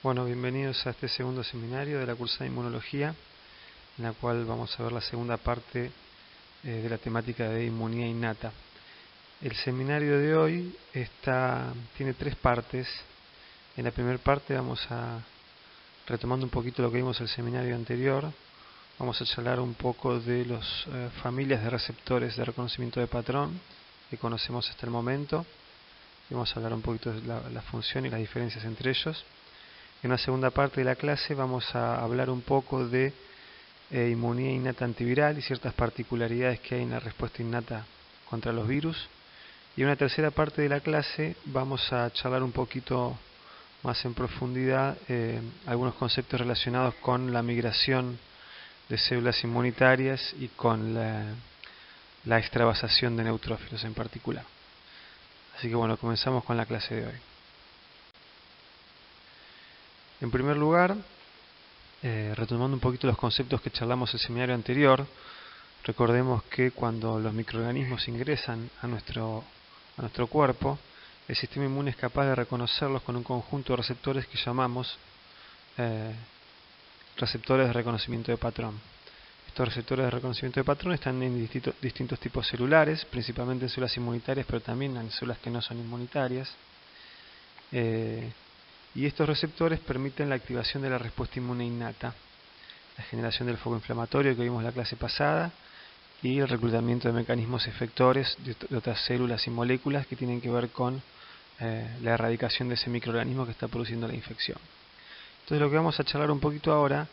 Bueno, bienvenidos a este segundo seminario de la cursada de Inmunología, en la cual vamos a ver la segunda parte de la temática de inmunidad innata. El seminario de hoy tiene tres partes. En la primera parte vamos a, retomando un poquito lo que vimos el seminario anterior, vamos a charlar un poco de las familias de receptores de reconocimiento de patrón que conocemos hasta el momento. Vamos a hablar un poquito de la función y las diferencias entre ellos. En la segunda parte de la clase vamos a hablar un poco de inmunidad innata antiviral y ciertas particularidades que hay en la respuesta innata contra los virus. Y en una tercera parte de la clase vamos a charlar un poquito más en profundidad algunos conceptos relacionados con la migración de células inmunitarias y con la extravasación de neutrófilos en particular. Así que bueno, comenzamos con la clase de hoy. En primer lugar, retomando un poquito los conceptos que charlamos el seminario anterior, recordemos que cuando los microorganismos ingresan a nuestro cuerpo, el sistema inmune es capaz de reconocerlos con un conjunto de receptores que llamamos receptores de reconocimiento de patrón. Estos receptores de reconocimiento de patrón están en distintos tipos celulares, principalmente en células inmunitarias, pero también en células que no son inmunitarias. Y estos receptores permiten la activación de la respuesta inmune innata, la generación del foco inflamatorio que vimos en la clase pasada y el reclutamiento de mecanismos efectores de otras células y moléculas que tienen que ver con la erradicación de ese microorganismo que está produciendo la infección. Entonces lo que vamos a charlar un poquito ahora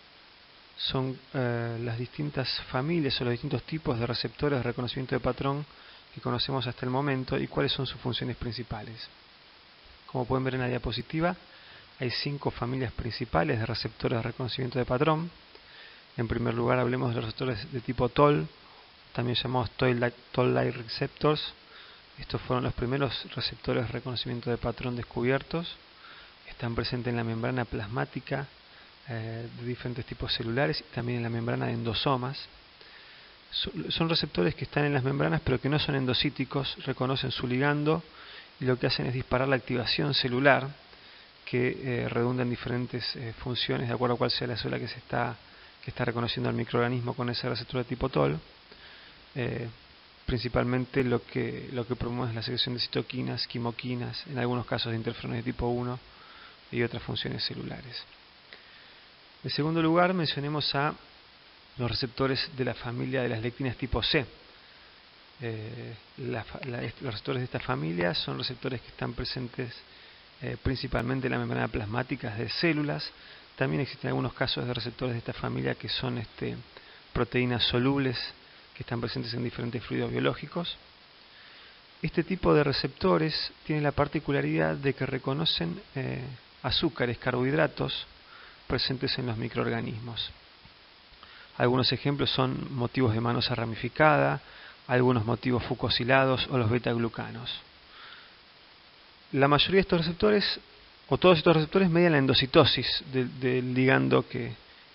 son las distintas familias o los distintos tipos de receptores de reconocimiento de patrón que conocemos hasta el momento y cuáles son sus funciones principales. Como pueden ver en la diapositiva, hay 5 familias principales de receptores de reconocimiento de patrón. En primer lugar, hablemos de los receptores de tipo TOL, también llamados Toll-like receptors. Estos fueron los primeros receptores de reconocimiento de patrón descubiertos. Están presentes en la membrana plasmática de diferentes tipos celulares y también en la membrana de endosomas. Son receptores que están en las membranas pero que no son endocíticos, reconocen su ligando y lo que hacen es disparar la activación celular que redunda en diferentes funciones de acuerdo a cuál sea la célula que está reconociendo al microorganismo con ese receptor de tipo TOL. Principalmente lo que promueve es la secreción de citoquinas, quimoquinas, en algunos casos de interferones de tipo 1 y otras funciones celulares. En segundo lugar, mencionemos a los receptores de la familia de las lectinas tipo C. Los receptores de esta familia son receptores que están presentes principalmente en la membrana plasmática de células. También existen algunos casos de receptores de esta familia que son proteínas solubles que están presentes en diferentes fluidos biológicos. Este tipo de receptores tiene la particularidad de que reconocen azúcares, carbohidratos presentes en los microorganismos. Algunos ejemplos son motivos de manosa ramificada, algunos motivos fucosilados o los beta-glucanos. La mayoría de estos receptores, o todos estos receptores, median la endocitosis del ligando que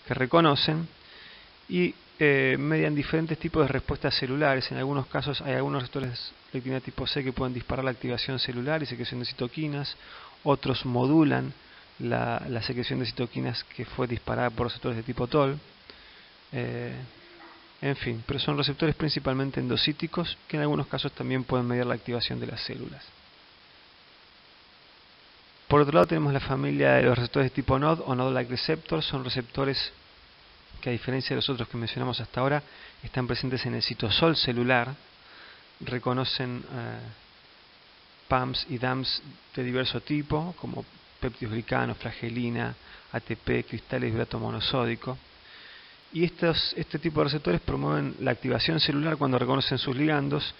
reconocen y median diferentes tipos de respuestas celulares. En algunos casos hay algunos receptores de lectina tipo C que pueden disparar la activación celular y secreción de citoquinas, otros modulan la secreción de citoquinas que fue disparada por receptores de tipo TOL. En fin, pero son receptores principalmente endocíticos que en algunos casos también pueden mediar la activación de las células. Por otro lado tenemos la familia de los receptores de tipo NOD o Node-like receptors. Son receptores que a diferencia de los otros que mencionamos hasta ahora están presentes en el citosol celular, reconocen PAMs y DAMs de diverso tipo como péptidos glicanos, flagelina, ATP, cristales de urato monosódico. Y este tipo de receptores promueven la activación celular cuando reconocen sus ligandos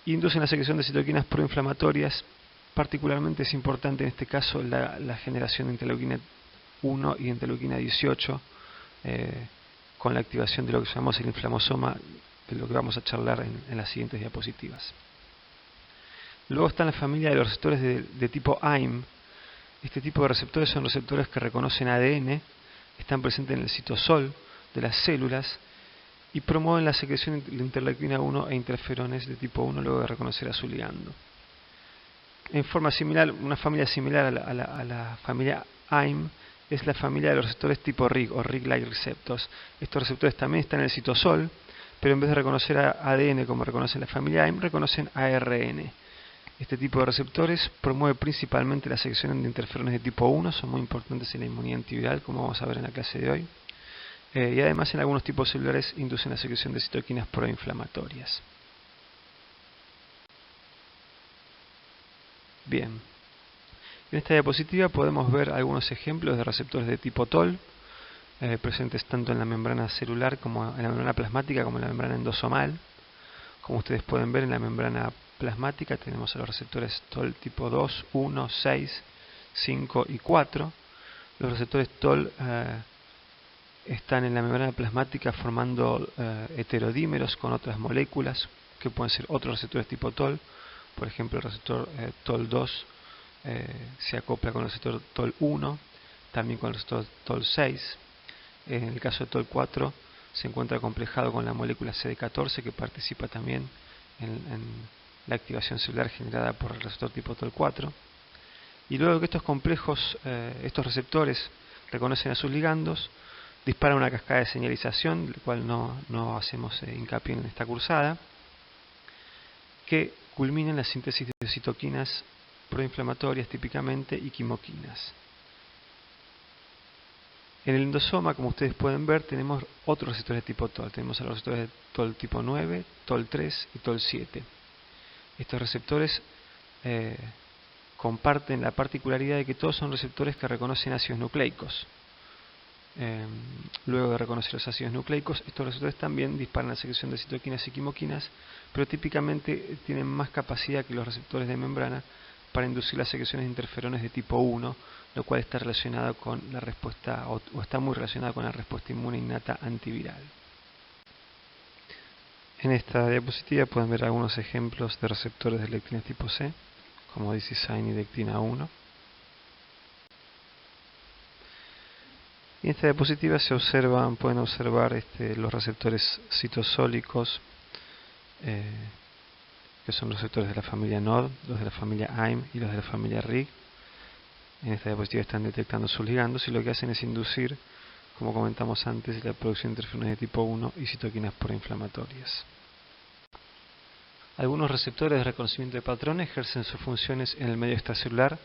y inducen la secreción de citoquinas proinflamatorias. Particularmente es importante en este caso la generación de interleuquina 1 y interleuquina 18 con la activación de lo que llamamos el inflamosoma, de lo que vamos a charlar en las siguientes diapositivas. Luego está la familia de los receptores de tipo AIM. Este tipo de receptores son receptores que reconocen ADN, están presentes en el citosol de las células y promueven la secreción de interleuquina 1 e interferones de tipo 1 luego de reconocer a su ligando. En forma similar, una familia similar a la familia AIM es la familia de los receptores tipo RIG o RIG-like receptors. Estos receptores también están en el citosol, pero en vez de reconocer a ADN como reconoce la familia AIM, reconocen ARN. Este tipo de receptores promueve principalmente la secreción de interferones de tipo 1, son muy importantes en la inmunidad antiviral, como vamos a ver en la clase de hoy. Y además en algunos tipos celulares inducen la secreción de citoquinas proinflamatorias. Bien. En esta diapositiva podemos ver algunos ejemplos de receptores de tipo TOL, presentes tanto en la membrana celular como en la membrana plasmática como en la membrana endosomal. Como ustedes pueden ver, en la membrana plasmática tenemos a los receptores TOL tipo 2, 1, 6, 5 y 4. Los receptores TOL están en la membrana plasmática formando heterodímeros con otras moléculas que pueden ser otros receptores tipo TOL. Por ejemplo, el receptor TOL2 se acopla con el receptor TOL1, también con el receptor TOL6. En el caso de TOL4 se encuentra complejado con la molécula CD14 que participa también en la activación celular generada por el receptor tipo TOL4. Y luego que estos complejos, estos receptores reconocen a sus ligandos, disparan una cascada de señalización, del cual no hacemos hincapié en esta cursada, que culmina en la síntesis de citoquinas proinflamatorias típicamente y quimoquinas. En el endosoma, como ustedes pueden ver, tenemos otros receptores de tipo TOL. Tenemos a los receptores de TOL tipo 9, TOL 3 y TOL 7. Estos receptores comparten la particularidad de que todos son receptores que reconocen ácidos nucleicos. Luego de reconocer los ácidos nucleicos, estos receptores también disparan la secreción de citoquinas y quimoquinas, pero típicamente tienen más capacidad que los receptores de membrana para inducir las secreciones de interferones de tipo 1, lo cual está relacionado con la respuesta o está muy relacionado con la respuesta inmune innata antiviral. En esta diapositiva pueden ver algunos ejemplos de receptores de lectina tipo C, como Dicisain y Dectina 1. Y en esta diapositiva pueden observar los receptores citosólicos, que son los receptores de la familia NOD, los de la familia AIM y los de la familia RIG. En esta diapositiva están detectando sus ligandos y lo que hacen es inducir, como comentamos antes, la producción de interferones de tipo 1 y citoquinas proinflamatorias. Algunos receptores de reconocimiento de patrón ejercen sus funciones en el medio extracelular.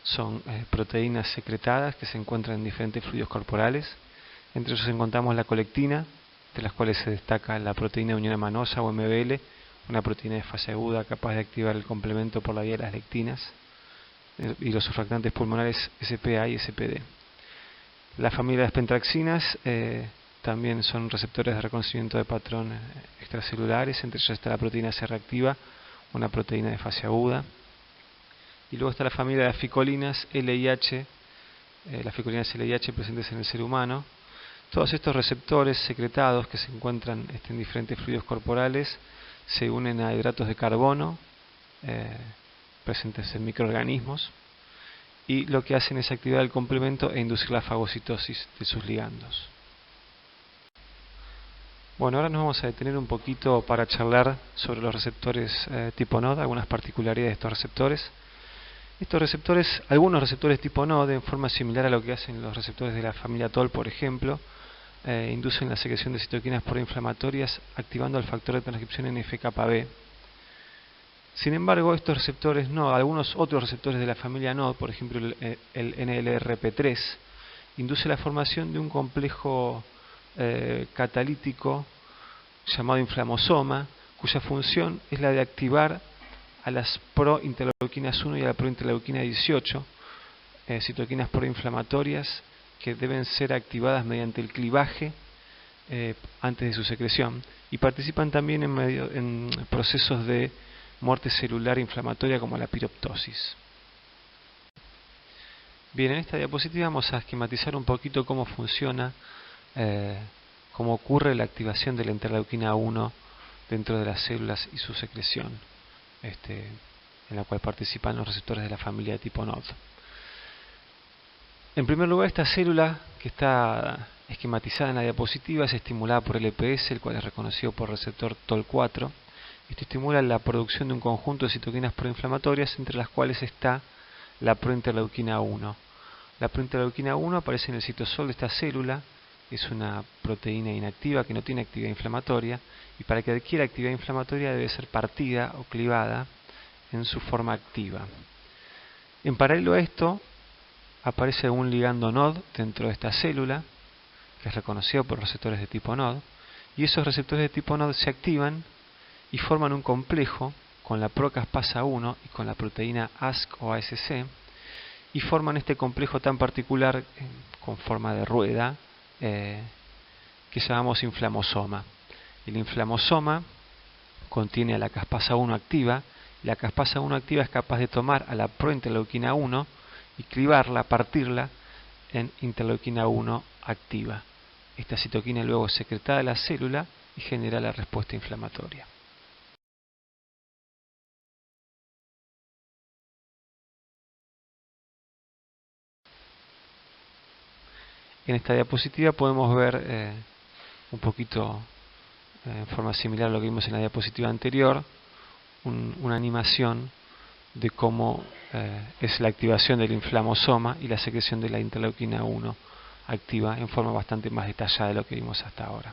Son proteínas secretadas que se encuentran en diferentes fluidos corporales. Entre ellos encontramos la colectina, de las cuales se destaca la proteína de unión amanosa o MBL, una proteína de fase aguda capaz de activar el complemento por la vía de las lectinas, y los surfactantes pulmonares SPA y SPD. La familia de las pentraxinas también son receptores de reconocimiento de patrón extracelulares. Entre ellos está la proteína C reactiva, una proteína de fase aguda. Y luego está la familia de las ficolinas LIH, las ficolinas LIH presentes en el ser humano. Todos estos receptores secretados que se encuentran en diferentes fluidos corporales se unen a hidratos de carbono presentes en microorganismos, y lo que hacen es activar el complemento e inducir la fagocitosis de sus ligandos. Bueno, ahora nos vamos a detener un poquito para charlar sobre los receptores tipo NOD, algunas particularidades de estos receptores. Estos receptores, algunos receptores tipo NOD, en forma similar a lo que hacen los receptores de la familia TOL, por ejemplo, inducen la secreción de citoquinas proinflamatorias activando el factor de transcripción NF-κB. Sin embargo, estos receptores NOD, algunos otros receptores de la familia NOD, por ejemplo el NLRP3, induce la formación de un complejo catalítico llamado inflamosoma, cuya función es la de activar a las prointerleuquinas 1 y a la prointerleuquina 18, citoquinas proinflamatorias que deben ser activadas mediante el clivaje antes de su secreción, y participan también en procesos de muerte celular inflamatoria como la piroptosis. Bien, en esta diapositiva vamos a esquematizar un poquito cómo funciona, cómo ocurre la activación de la interleuquina 1 dentro de las células y su secreción, en la cual participan los receptores de la familia de tipo NOD. En primer lugar, esta célula que está esquematizada en la diapositiva es estimulada por el EPS, el cual es reconocido por el receptor TOL4. Esto estimula la producción de un conjunto de citoquinas proinflamatorias, entre las cuales está la prointerleuquina 1. La prointerleuquina 1 aparece en el citosol de esta célula, es una proteína inactiva que no tiene actividad inflamatoria, y para que adquiera actividad inflamatoria debe ser partida o clivada en su forma activa. En paralelo a esto, aparece un ligando NOD dentro de esta célula, que es reconocido por receptores de tipo NOD, y esos receptores de tipo NOD se activan y forman un complejo con la procaspasa 1 y con la proteína ASC o ASC, y forman este complejo tan particular con forma de rueda que llamamos inflamosoma. El inflamosoma contiene a la caspasa 1 activa, y la caspasa 1 activa es capaz de tomar a la prointerleuquina 1 y clivarla, partirla en interleuquina 1 activa. Esta citoquina luego es secretada de la célula y genera la respuesta inflamatoria. En esta diapositiva podemos ver un poquito en forma similar a lo que vimos en la diapositiva anterior, una animación de cómo es la activación del inflamosoma y la secreción de la interleuquina 1 activa en forma bastante más detallada de lo que vimos hasta ahora.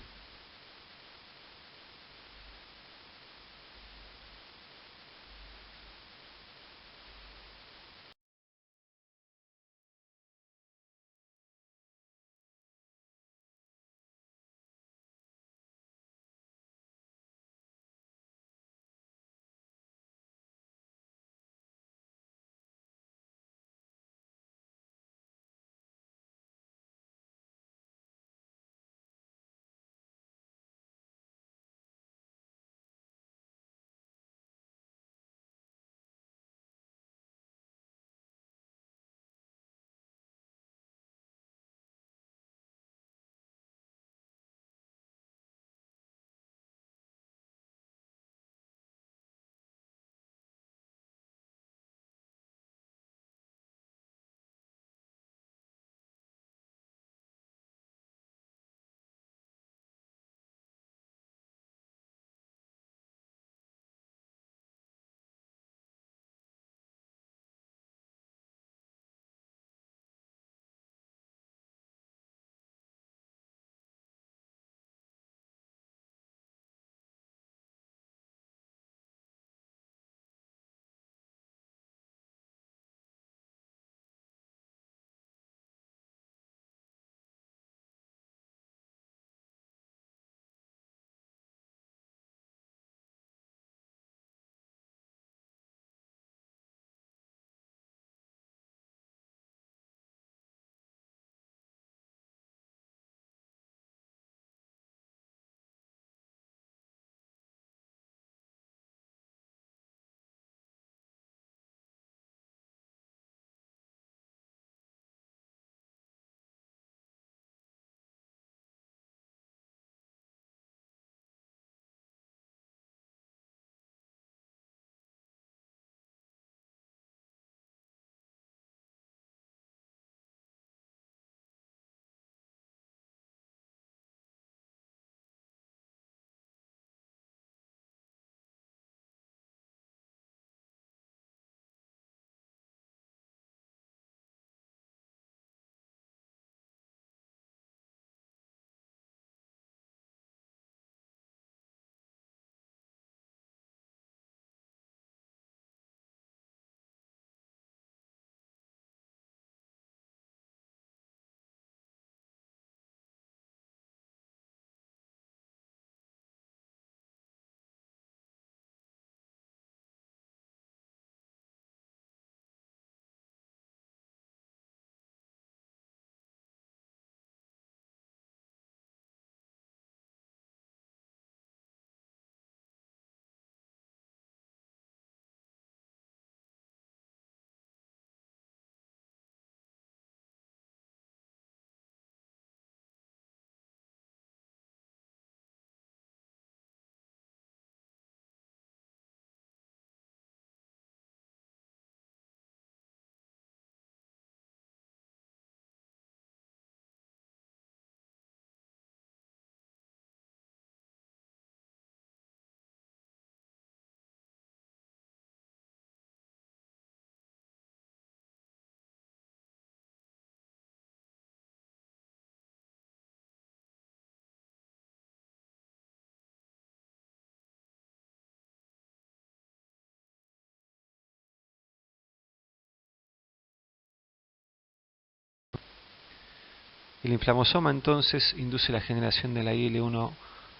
El inflamosoma entonces induce la generación de la IL-1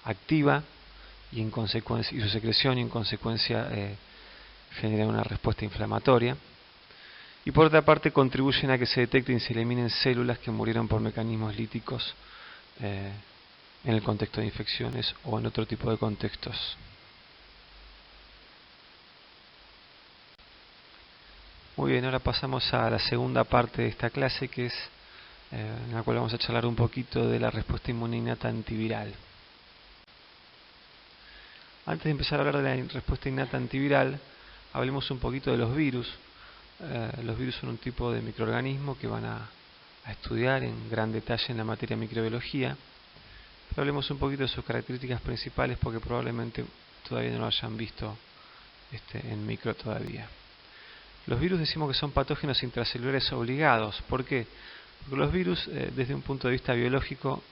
activa y en consecuencia y su secreción, y en consecuencia genera una respuesta inflamatoria. Y por otra parte contribuyen a que se detecten y se eliminen células que murieron por mecanismos líticos en el contexto de infecciones o en otro tipo de contextos. Muy bien, ahora pasamos a la segunda parte de esta clase, que es en la cual vamos a charlar un poquito de la respuesta inmune innata antiviral. Antes de empezar a hablar de la respuesta innata antiviral, hablemos un poquito de los virus. Los virus son un tipo de microorganismo que van a estudiar en gran detalle en la materia de microbiología. Pero hablemos un poquito de sus características principales, porque probablemente todavía no lo hayan visto en micro todavía. Los virus decimos que son patógenos intracelulares obligados. ¿Por qué? Porque los virus, desde un punto de vista biológico,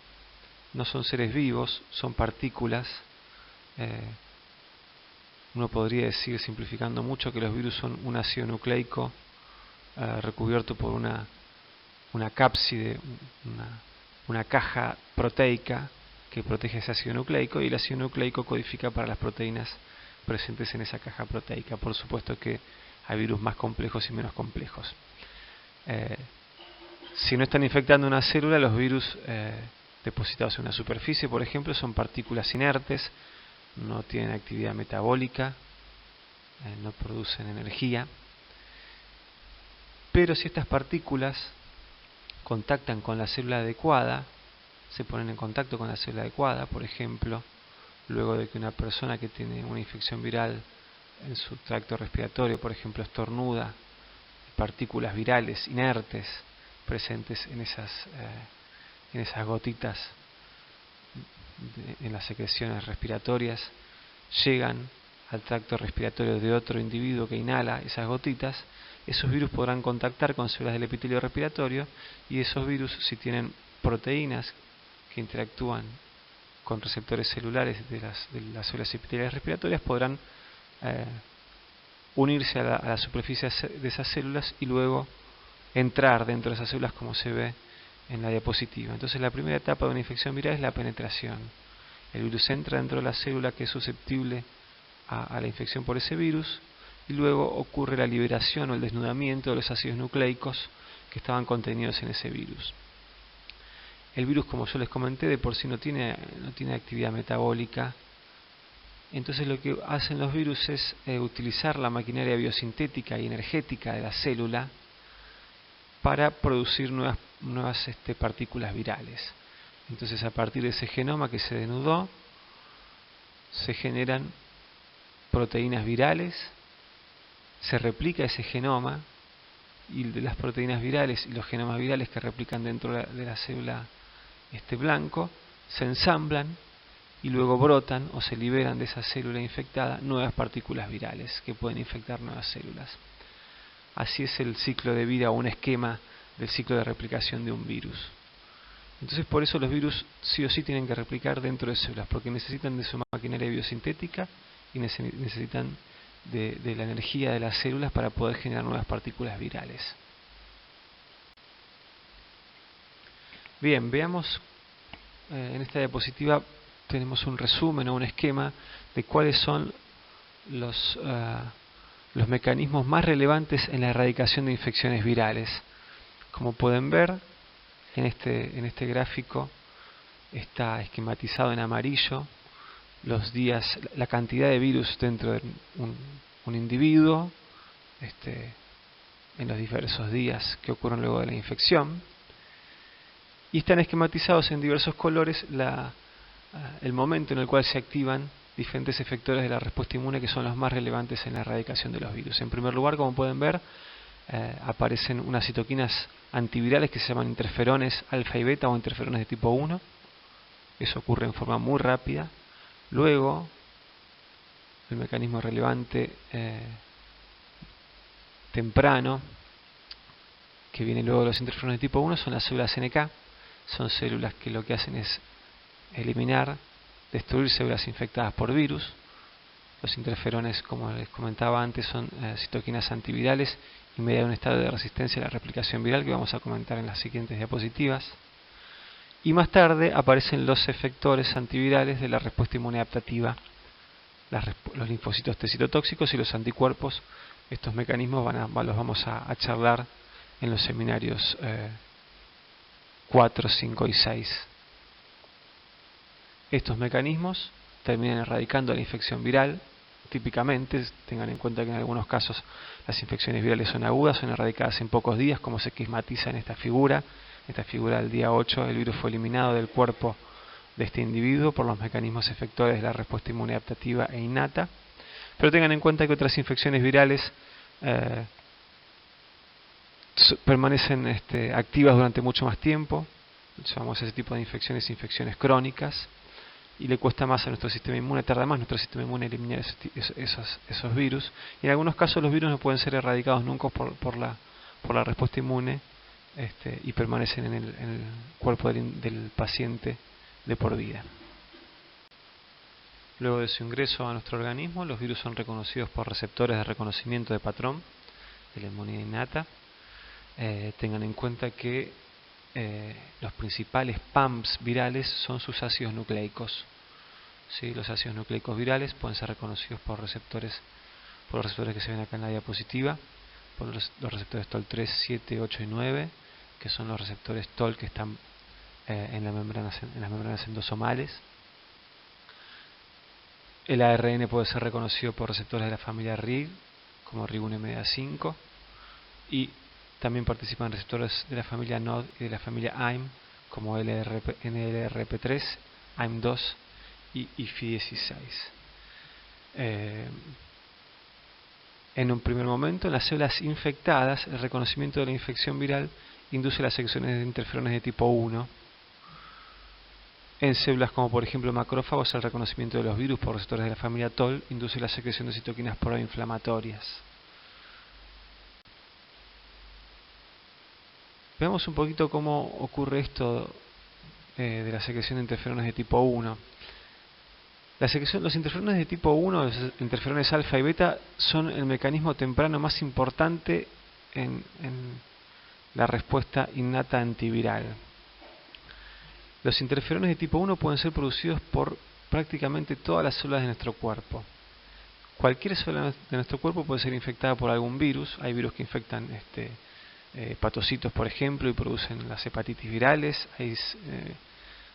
no son seres vivos, son partículas. Uno podría decir, simplificando mucho, que los virus son un ácido nucleico recubierto por una cápside, una caja proteica que protege ese ácido nucleico, y el ácido nucleico codifica para las proteínas presentes en esa caja proteica. Por supuesto que hay virus más complejos y menos complejos. Si no están infectando una célula, los virus depositados en una superficie, por ejemplo, son partículas inertes, no tienen actividad metabólica, no producen energía. Pero si estas partículas contactan con la célula adecuada, se ponen en contacto con la célula adecuada, por ejemplo, luego de que una persona que tiene una infección viral en su tracto respiratorio, por ejemplo, estornuda, partículas virales inertes presentes en esas gotitas en las secreciones respiratorias, llegan al tracto respiratorio de otro individuo que inhala esas gotitas. Esos virus podrán contactar con células del epitelio respiratorio, y esos virus, si tienen proteínas que interactúan con receptores celulares de las células epiteliales respiratorias, podrán unirse a la superficie de esas células y luego entrar dentro de esas células, como se ve en la diapositiva. Entonces, la primera etapa de una infección viral es la penetración. El virus entra dentro de la célula que es susceptible a la infección por ese virus, y luego ocurre la liberación o el desnudamiento de los ácidos nucleicos que estaban contenidos en ese virus. El virus, como yo les comenté, de por sí no tiene actividad metabólica. Entonces lo que hacen los virus es utilizar la maquinaria biosintética y energética de la célula para producir nuevas partículas virales. Entonces, a partir de ese genoma que se denudó, se generan proteínas virales, se replica ese genoma, y de las proteínas virales y los genomas virales que replican dentro de la célula blanco, se ensamblan y luego brotan o se liberan de esa célula infectada nuevas partículas virales que pueden infectar nuevas células. Así es el ciclo de vida, o un esquema del ciclo de replicación de un virus. Entonces, por eso los virus sí o sí tienen que replicar dentro de células, porque necesitan de su maquinaria biosintética y necesitan de la energía de las células para poder generar nuevas partículas virales. Bien, veamos en esta diapositiva tenemos un resumen o un esquema de cuáles son los mecanismos más relevantes en la erradicación de infecciones virales. Como pueden ver, en este gráfico está esquematizado en amarillo los días, la cantidad de virus dentro de un individuo, en los diversos días que ocurren luego de la infección, y están esquematizados en diversos colores el momento en el cual se activan diferentes efectores de la respuesta inmune, que son los más relevantes en la erradicación de los virus. En primer lugar, como pueden ver, aparecen unas citoquinas antivirales que se llaman interferones alfa y beta, o interferones de tipo 1. Eso ocurre en forma muy rápida. Luego, el mecanismo relevante temprano, que viene luego de los interferones de tipo 1, son las células NK. Son células que lo que hacen es eliminar, destruir células infectadas por virus. Los interferones, como les comentaba antes, son citoquinas antivirales y median un estado de resistencia a la replicación viral, que vamos a comentar en las siguientes diapositivas. y más tarde aparecen los efectores antivirales de la respuesta inmune adaptativa, los linfocitos T citotóxicos y los anticuerpos. Estos mecanismos los vamos a charlar en los seminarios 4, 5 y 6. Estos mecanismos terminan erradicando la infección viral. Típicamente, tengan en cuenta que en algunos casos las infecciones virales son agudas, son erradicadas en pocos días, como se esquematiza en esta figura. Esta figura del día 8, el virus fue eliminado del cuerpo de este individuo por los mecanismos efectores de la respuesta inmune adaptativa e innata. Pero tengan en cuenta que otras infecciones virales permanecen activas durante mucho más tiempo. Llamamos a ese tipo de infecciones crónicas, y le cuesta más a nuestro sistema inmune, tarda más nuestro sistema inmune en eliminar esos virus. Y en algunos casos los virus no pueden ser erradicados nunca por la respuesta inmune, y permanecen en el cuerpo del paciente de por vida. Luego de su ingreso a nuestro organismo, los virus son reconocidos por receptores de reconocimiento de patrón de la inmunidad innata. Tengan en cuenta que los principales PAMPs virales son sus ácidos nucleicos. ¿Sí? Los ácidos nucleicos virales pueden ser reconocidos por los receptores que se ven acá en la diapositiva, por los receptores TOL3, 7, 8 y 9, que son los receptores TOL que están en las membranas endosomales. El ARN puede ser reconocido por receptores de la familia RIG, como RIG1-MDA5, y también participan receptores de la familia NOD y de la familia AIM, como NLRP3, AIM2 y IFI16. En un primer momento, en las células infectadas, el reconocimiento de la infección viral induce las secreciones de interferones de tipo 1. En células como por ejemplo macrófagos, el reconocimiento de los virus por receptores de la familia TOL induce la secreción de citoquinas proinflamatorias. Veamos un poquito cómo ocurre esto de la secreción de interferones de tipo 1. Los interferones de tipo 1, los interferones alfa y beta, son el mecanismo temprano más importante en la respuesta innata antiviral. Los interferones de tipo 1 pueden ser producidos por prácticamente todas las células de nuestro cuerpo. Cualquier célula de nuestro cuerpo puede ser infectada por algún virus. Hay virus que infectan hepatocitos, por ejemplo, y producen las hepatitis virales. Hay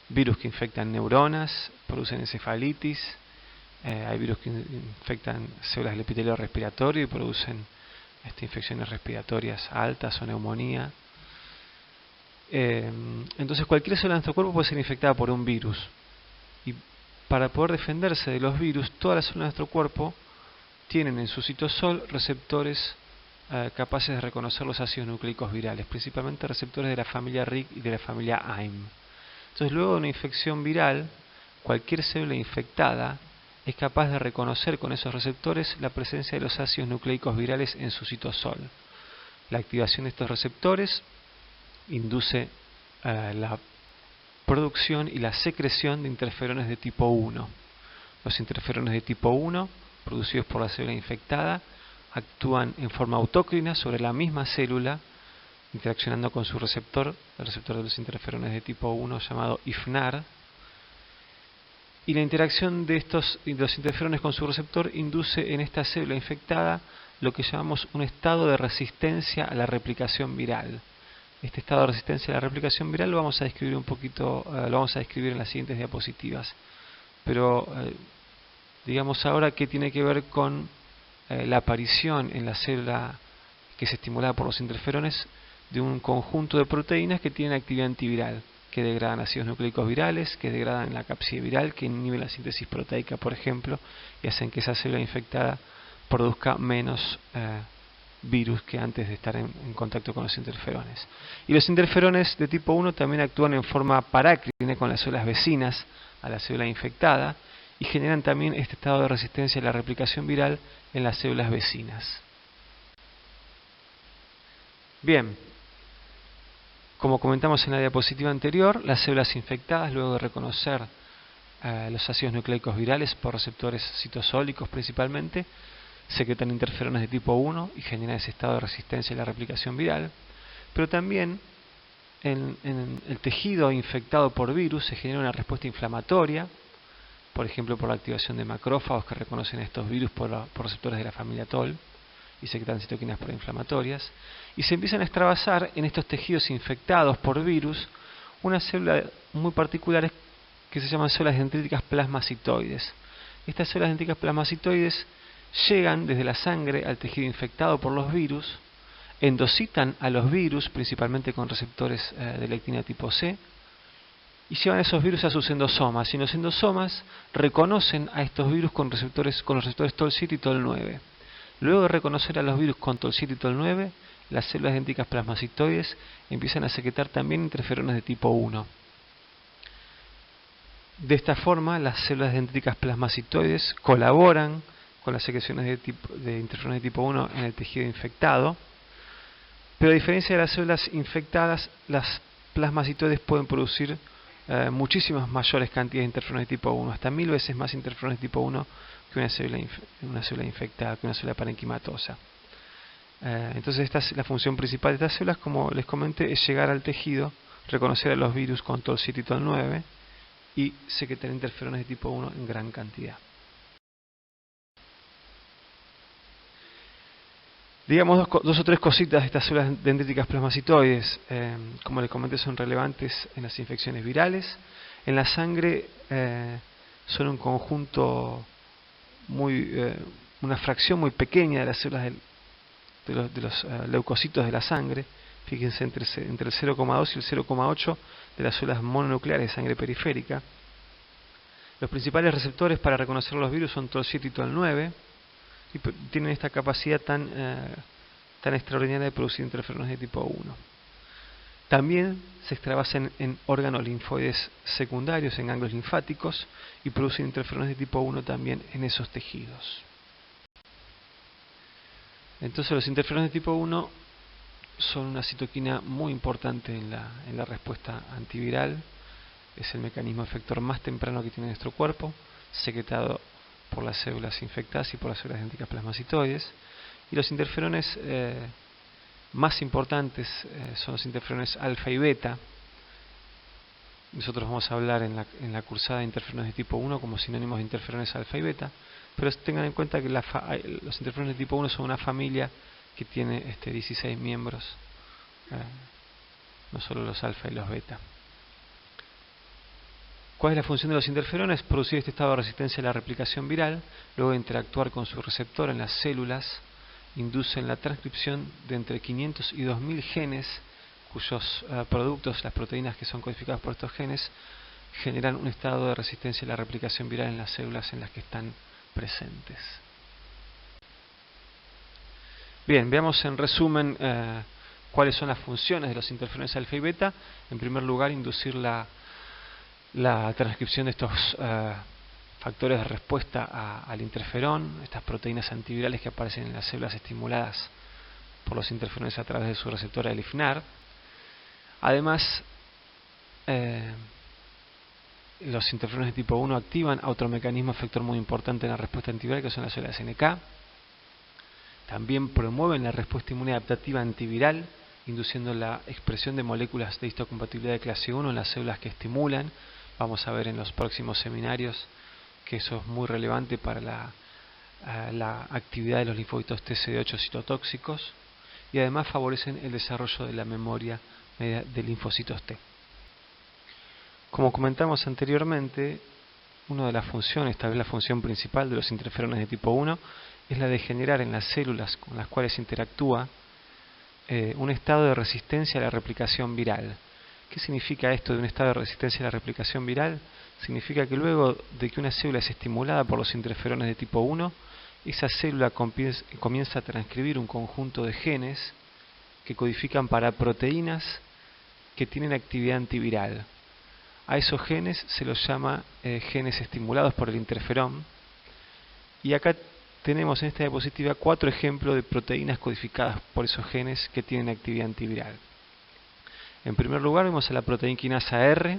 virus que infectan neuronas, producen encefalitis. Hay virus que infectan células del epitelio respiratorio y producen infecciones respiratorias altas o neumonía. Entonces cualquier célula de nuestro cuerpo puede ser infectada por un virus. Y para poder defenderse de los virus, todas las células de nuestro cuerpo tienen en su citosol receptores capaces de reconocer los ácidos nucleicos virales, principalmente receptores de la familia RIG y de la familia AIM. Entonces, luego de una infección viral, cualquier célula infectada es capaz de reconocer con esos receptores la presencia de los ácidos nucleicos virales en su citosol. La activación de estos receptores induce la producción y la secreción de interferones de tipo 1. Los interferones de tipo 1, producidos por la célula infectada, actúan en forma autócrina sobre la misma célula, interaccionando con su receptor, el receptor de los interferones de tipo 1 llamado IFNAR, y la interacción de los interferones con su receptor induce en esta célula infectada lo que llamamos un estado de resistencia a la replicación viral. Este estado de resistencia a la replicación viral lo vamos a describir lo vamos a describir en las siguientes diapositivas. Pero digamos ahora que tiene que ver con la aparición en la célula que es estimulada por los interferones de un conjunto de proteínas que tienen actividad antiviral, que degradan ácidos nucleicos virales, que degradan la cápside viral, que inhiben la síntesis proteica, por ejemplo, y hacen que esa célula infectada produzca menos virus que antes de estar en contacto con los interferones. Y los interferones de tipo 1 también actúan en forma parácrine con las células vecinas a la célula infectada y generan también este estado de resistencia a la replicación viral en las células vecinas. Bien, como comentamos en la diapositiva anterior, las células infectadas, luego de reconocer los ácidos nucleicos virales por receptores citosólicos principalmente, secretan interferones de tipo 1 y generan ese estado de resistencia a la replicación viral, pero también en el tejido infectado por virus se genera una respuesta inflamatoria, por ejemplo por la activación de macrófagos que reconocen estos virus por receptores de la familia TOL y secretan citoquinas proinflamatorias, y se empiezan a extravasar en estos tejidos infectados por virus unas células muy particulares que se llaman células dendríticas plasmacitoides. Estas células dendríticas plasmacitoides llegan desde la sangre al tejido infectado por los virus, endocitan a los virus, principalmente con receptores de lectina tipo C, y llevan esos virus a sus endosomas, y los endosomas reconocen a estos virus con los receptores TOL7 y TOL9. Luego de reconocer a los virus con TOL7 y TOL9, las células dendríticas plasmacitoides empiezan a secretar también interferones de tipo 1. De esta forma, las células dendríticas plasmacitoides colaboran con las secreciones de interferones de tipo 1 en el tejido infectado, pero a diferencia de las células infectadas, las plasmacitoides pueden producir muchísimas mayores cantidades de interferones de tipo 1, hasta 1000 veces más interferones de tipo 1 que una célula infectada, que una célula parenquimatosa. Entonces esta es la función principal de estas células, como les comenté, es llegar al tejido, reconocer a los virus con TOL7 y TOL9 y secretar interferones de tipo 1 en gran cantidad. Digamos dos o tres cositas de estas células dendríticas plasmacitoides. Como les comenté, son relevantes en las infecciones virales. En la sangre son un conjunto una fracción muy pequeña de las células de los leucocitos de la sangre. Fíjense, entre el 0,2 y el 0,8 de las células mononucleares de sangre periférica. Los principales receptores para reconocer los virus son TOL7 y TOL9, y tienen esta capacidad tan extraordinaria de producir interferones de tipo 1. También se extravasan en órganos linfoides secundarios, en ganglios linfáticos, y producen interferones de tipo 1 también en esos tejidos. Entonces los interferones de tipo 1 son una citoquina muy importante en la respuesta antiviral. Es el mecanismo efector más temprano que tiene nuestro cuerpo, secretado por las células infectadas y por las células dendríticas plasmacitoides. Y los interferones más importantes son los interferones alfa y beta. Nosotros vamos a hablar en la cursada de interferones de tipo 1 como sinónimos de interferones alfa y beta, pero tengan en cuenta que los interferones de tipo 1 son una familia que tiene 16 miembros, no solo los alfa y los beta. ¿Cuál es la función de los interferones? Producir este estado de resistencia a la replicación viral, luego de interactuar con su receptor en las células, inducen la transcripción de entre 500 y 2000 genes, cuyos productos, las proteínas que son codificadas por estos genes, generan un estado de resistencia a la replicación viral en las células en las que están presentes. Bien, veamos en resumen cuáles son las funciones de los interferones alfa y beta. En primer lugar, inducir la transcripción de estos factores de respuesta al interferón, estas proteínas antivirales que aparecen en las células estimuladas por los interferones a través de su receptor IFNAR. Además, los interferones de tipo 1 activan a otro mecanismo efector muy importante en la respuesta antiviral, que son las células NK. También promueven la respuesta inmune adaptativa antiviral, induciendo la expresión de moléculas de histocompatibilidad de clase 1 en las células que estimulan. Vamos a ver en los próximos seminarios que eso es muy relevante para la actividad de los linfocitos TCD8 citotóxicos, y además favorecen el desarrollo de la memoria de linfocitos T. Como comentamos anteriormente, una de las funciones, tal vez la función principal de los interferones de tipo 1, es la de generar en las células con las cuales interactúa un estado de resistencia a la replicación viral. ¿Qué significa esto de un estado de resistencia a la replicación viral? Significa que luego de que una célula es estimulada por los interferones de tipo 1, esa célula comienza a transcribir un conjunto de genes que codifican para proteínas que tienen actividad antiviral. A esos genes se los llama genes estimulados por el interferón, y acá tenemos en esta diapositiva 4 ejemplos de proteínas codificadas por esos genes que tienen actividad antiviral. En primer lugar vemos a la proteína quinasa R,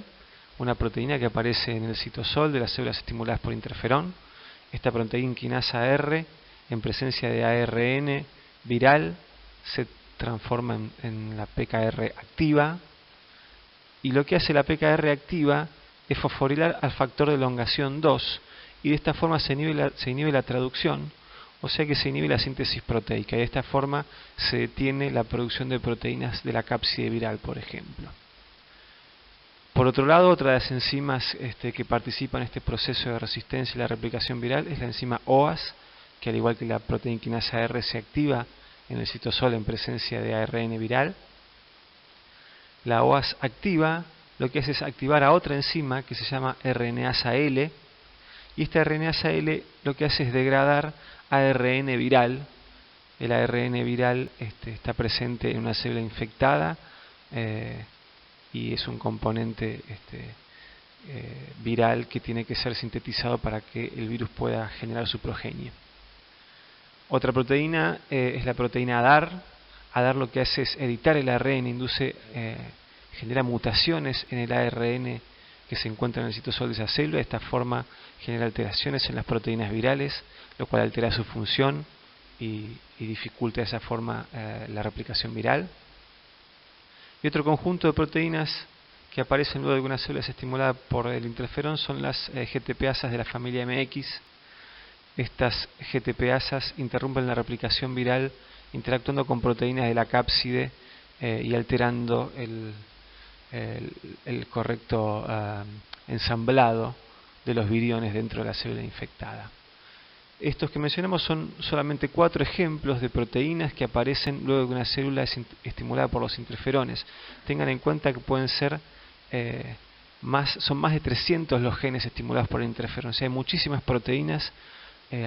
una proteína que aparece en el citosol de las células estimuladas por interferón. Esta proteína quinasa R, en presencia de ARN viral, se transforma en la PKR activa, y lo que hace la PKR activa es fosforilar al factor de elongación 2, y de esta forma se inhibe la traducción, o sea que se inhibe la síntesis proteica, y de esta forma se detiene la producción de proteínas de la cápside viral, por ejemplo. Por otro lado, otra de las enzimas que participan en este proceso de resistencia y la replicación viral es la enzima OAS, que al igual que la proteína quinasa R se activa en el citosol en presencia de ARN viral. La OAS activa lo que hace es activar a otra enzima que se llama RNasa L, y esta RNasa L lo que hace es degradar ARN viral. El ARN viral está presente en una célula infectada y es un componente viral que tiene que ser sintetizado para que el virus pueda generar su progenie. Otra proteína es la proteína ADAR. ADAR lo que hace es editar el ARN, genera mutaciones en el ARN que se encuentra en el citosol de esa célula. De esta forma genera alteraciones en las proteínas virales, lo cual altera su función y dificulta de esa forma la replicación viral. Y otro conjunto de proteínas que aparecen luego de que una célula es estimulada por el interferón son las GTPasas de la familia MX. Estas GTPasas interrumpen la replicación viral interactuando con proteínas de la cápside y alterando el correcto ensamblado de los viriones dentro de la célula infectada. Estos que mencionamos son solamente 4 ejemplos de proteínas que aparecen luego de que una célula es estimulada por los interferones. Tengan en cuenta que pueden ser son más de 300 los genes estimulados por el interferón. O sea, hay muchísimas proteínas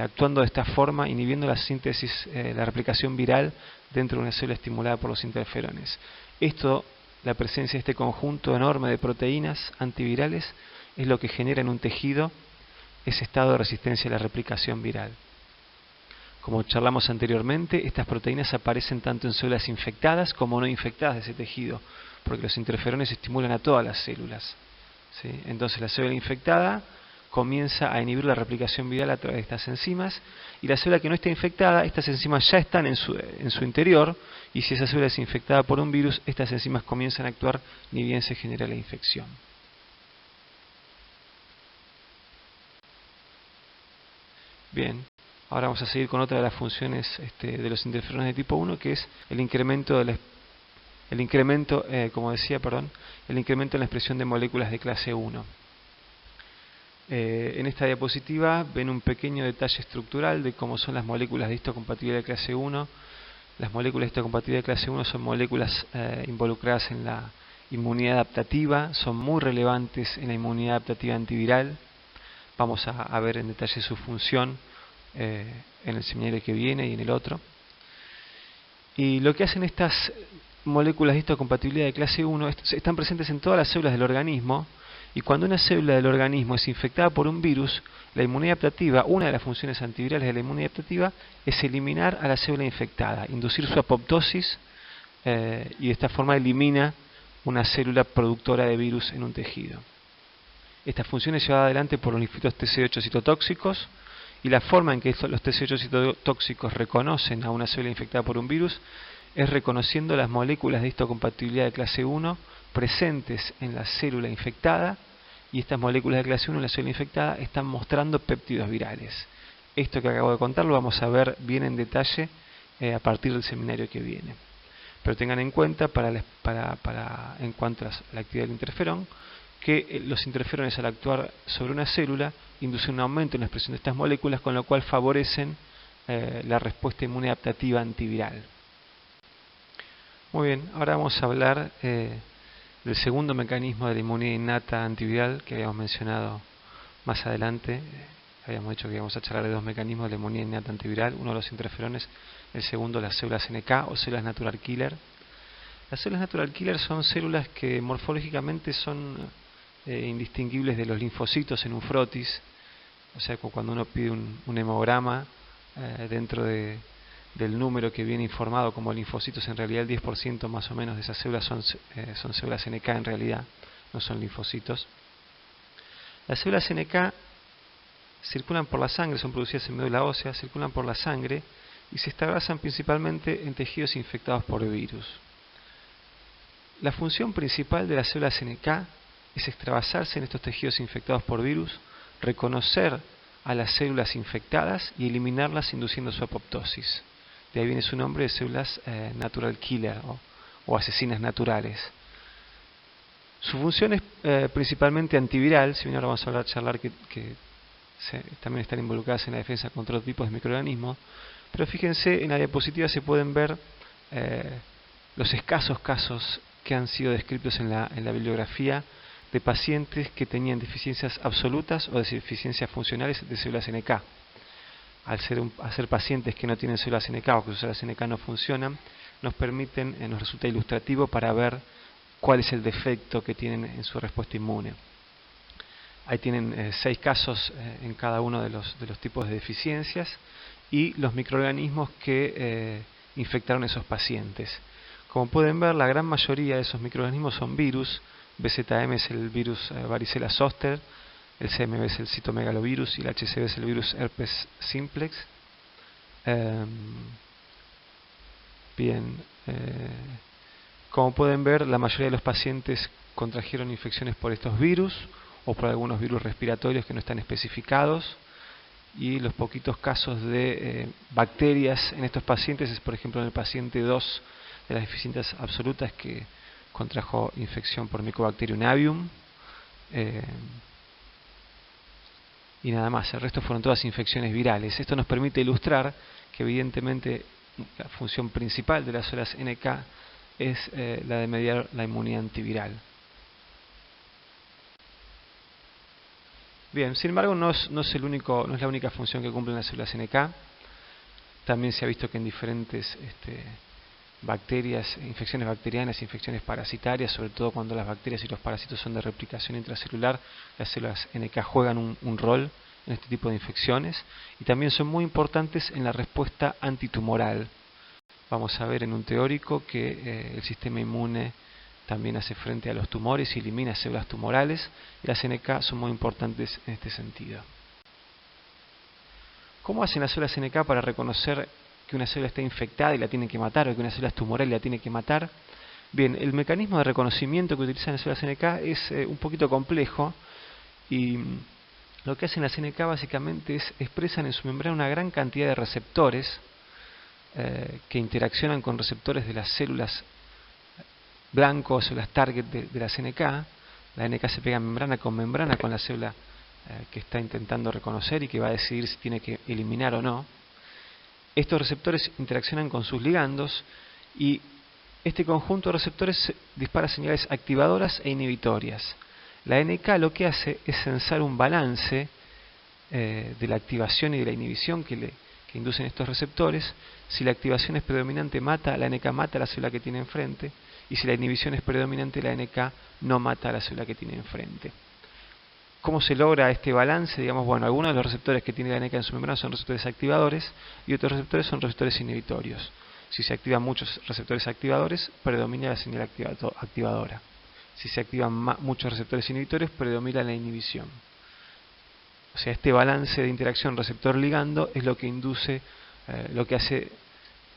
actuando de esta forma, inhibiendo la síntesis, la replicación viral dentro de una célula estimulada por los interferones. La presencia de este conjunto enorme de proteínas antivirales es lo que genera en un tejido ese estado de resistencia a la replicación viral. Como charlamos anteriormente, estas proteínas aparecen tanto en células infectadas como no infectadas de ese tejido, porque los interferones estimulan a todas las células, ¿sí? Entonces la célula infectada comienza a inhibir la replicación viral a través de estas enzimas, y la célula que no está infectada, estas enzimas ya están en su interior, y si esa célula es infectada por un virus, estas enzimas comienzan a actuar ni bien se genera la infección. Bien, ahora vamos a seguir con otra de las funciones de los interferones de tipo 1, que es el incremento en la expresión de moléculas de clase 1. En esta diapositiva ven un pequeño detalle estructural de cómo son las moléculas de histocompatibilidad de clase 1. Las moléculas de histocompatibilidad de clase 1 son moléculas involucradas en la inmunidad adaptativa, son muy relevantes en la inmunidad adaptativa antiviral. Vamos a ver en detalle su función en el seminario que viene y en el otro. Y lo que hacen estas moléculas de histocompatibilidad de clase 1 están presentes en todas las células del organismo, y cuando una célula del organismo es infectada por un virus, la inmunidad adaptativa, una de las funciones antivirales de la inmunidad adaptativa es eliminar a la célula infectada, inducir su apoptosis y de esta forma elimina una célula productora de virus en un tejido. Esta función es llevada adelante por los linfocitos TCD8 citotóxicos, y la forma en que los TCD8 citotóxicos reconocen a una célula infectada por un virus es reconociendo las moléculas de histocompatibilidad de clase 1 presentes en la célula infectada, y estas moléculas de clase 1 en la célula infectada están mostrando péptidos virales. Esto que acabo de contar lo vamos a ver bien en detalle a partir del seminario que viene. Pero tengan en cuenta, en cuanto a la actividad del interferón, que los interferones al actuar sobre una célula inducen un aumento en la expresión de estas moléculas, con lo cual favorecen la respuesta inmune adaptativa antiviral. Muy bien, ahora vamos a hablar del segundo mecanismo de la inmunidad innata antiviral que habíamos mencionado más adelante. Habíamos dicho que íbamos a charlar de 2 mecanismos de la inmunidad innata antiviral, uno los interferones, el segundo las células NK o células natural killer. Las células natural killer son células que morfológicamente son indistinguibles de los linfocitos en un frotis. O sea, cuando uno pide un hemograma dentro del número que viene informado como linfocitos, en realidad el 10% más o menos de esas células son células NK en realidad, no son linfocitos. Las células NK circulan por la sangre, son producidas en médula ósea, circulan por la sangre y se establecen principalmente en tejidos infectados por virus. La función principal de las células NK es extravasarse en estos tejidos infectados por virus, reconocer a las células infectadas y eliminarlas induciendo su apoptosis. De ahí viene su nombre de células natural killer o asesinas naturales. Su función es principalmente antiviral, si bien ahora vamos a charlar que también están involucradas en la defensa contra otros tipos de microorganismos, pero fíjense, en la diapositiva se pueden ver los escasos casos que han sido descritos en la bibliografía de pacientes que tenían deficiencias absolutas o deficiencias funcionales de células NK. Al ser pacientes que no tienen células NK o que sus células NK no funcionan, nos resulta ilustrativo para ver cuál es el defecto que tienen en su respuesta inmune. Ahí tienen 6 casos en cada uno de los tipos de deficiencias y los microorganismos que infectaron a esos pacientes. Como pueden ver, la gran mayoría de esos microorganismos son virus. BZM es el virus varicela zoster, el CMV es el citomegalovirus y el HCV es el virus herpes simplex. Como pueden ver, la mayoría de los pacientes contrajeron infecciones por estos virus o por algunos virus respiratorios que no están especificados, y los poquitos casos de bacterias en estos pacientes es, por ejemplo, en el paciente 2 de las deficiencias absolutas que contrajo infección por Mycobacterium avium, y nada más. El resto fueron todas infecciones virales. Esto nos permite ilustrar que evidentemente la función principal de las células NK es la de mediar la inmunidad antiviral. Bien, sin embargo no es la única función que cumplen las células NK. También se ha visto que en diferentes bacterias, infecciones bacterianas, infecciones parasitarias, sobre todo cuando las bacterias y los parásitos son de replicación intracelular, las células NK juegan un rol en este tipo de infecciones y también son muy importantes en la respuesta antitumoral. Vamos a ver en un teórico que el sistema inmune también hace frente a los tumores y elimina células tumorales, y las NK son muy importantes en este sentido. ¿Cómo hacen las células NK para reconocer que una célula está infectada y la tienen que matar, o que una célula es tumoral y la tiene que matar? Bien, el mecanismo de reconocimiento que utilizan las células NK es un poquito complejo, y lo que hacen las NK básicamente es expresan en su membrana una gran cantidad de receptores que interaccionan con receptores de las células blancos o las target de las NK. La NK se pega membrana con la célula que está intentando reconocer y que va a decidir si tiene que eliminar o no. Estos receptores interaccionan con sus ligandos y este conjunto de receptores dispara señales activadoras e inhibitorias. La NK lo que hace es censar un balance de la activación y de la inhibición que inducen estos receptores. Si la activación es predominante, la NK mata a la célula que tiene enfrente, y si la inhibición es predominante, la NK no mata a la célula que tiene enfrente. ¿Cómo se logra este balance? Digamos, bueno, algunos de los receptores que tiene la NK en su membrana son receptores activadores y otros receptores son receptores inhibitorios. Si se activan muchos receptores activadores, predomina la señal activadora. Si se activan muchos receptores inhibitorios, predomina la inhibición. O sea, este balance de interacción receptor-ligando es lo que induce, lo que hace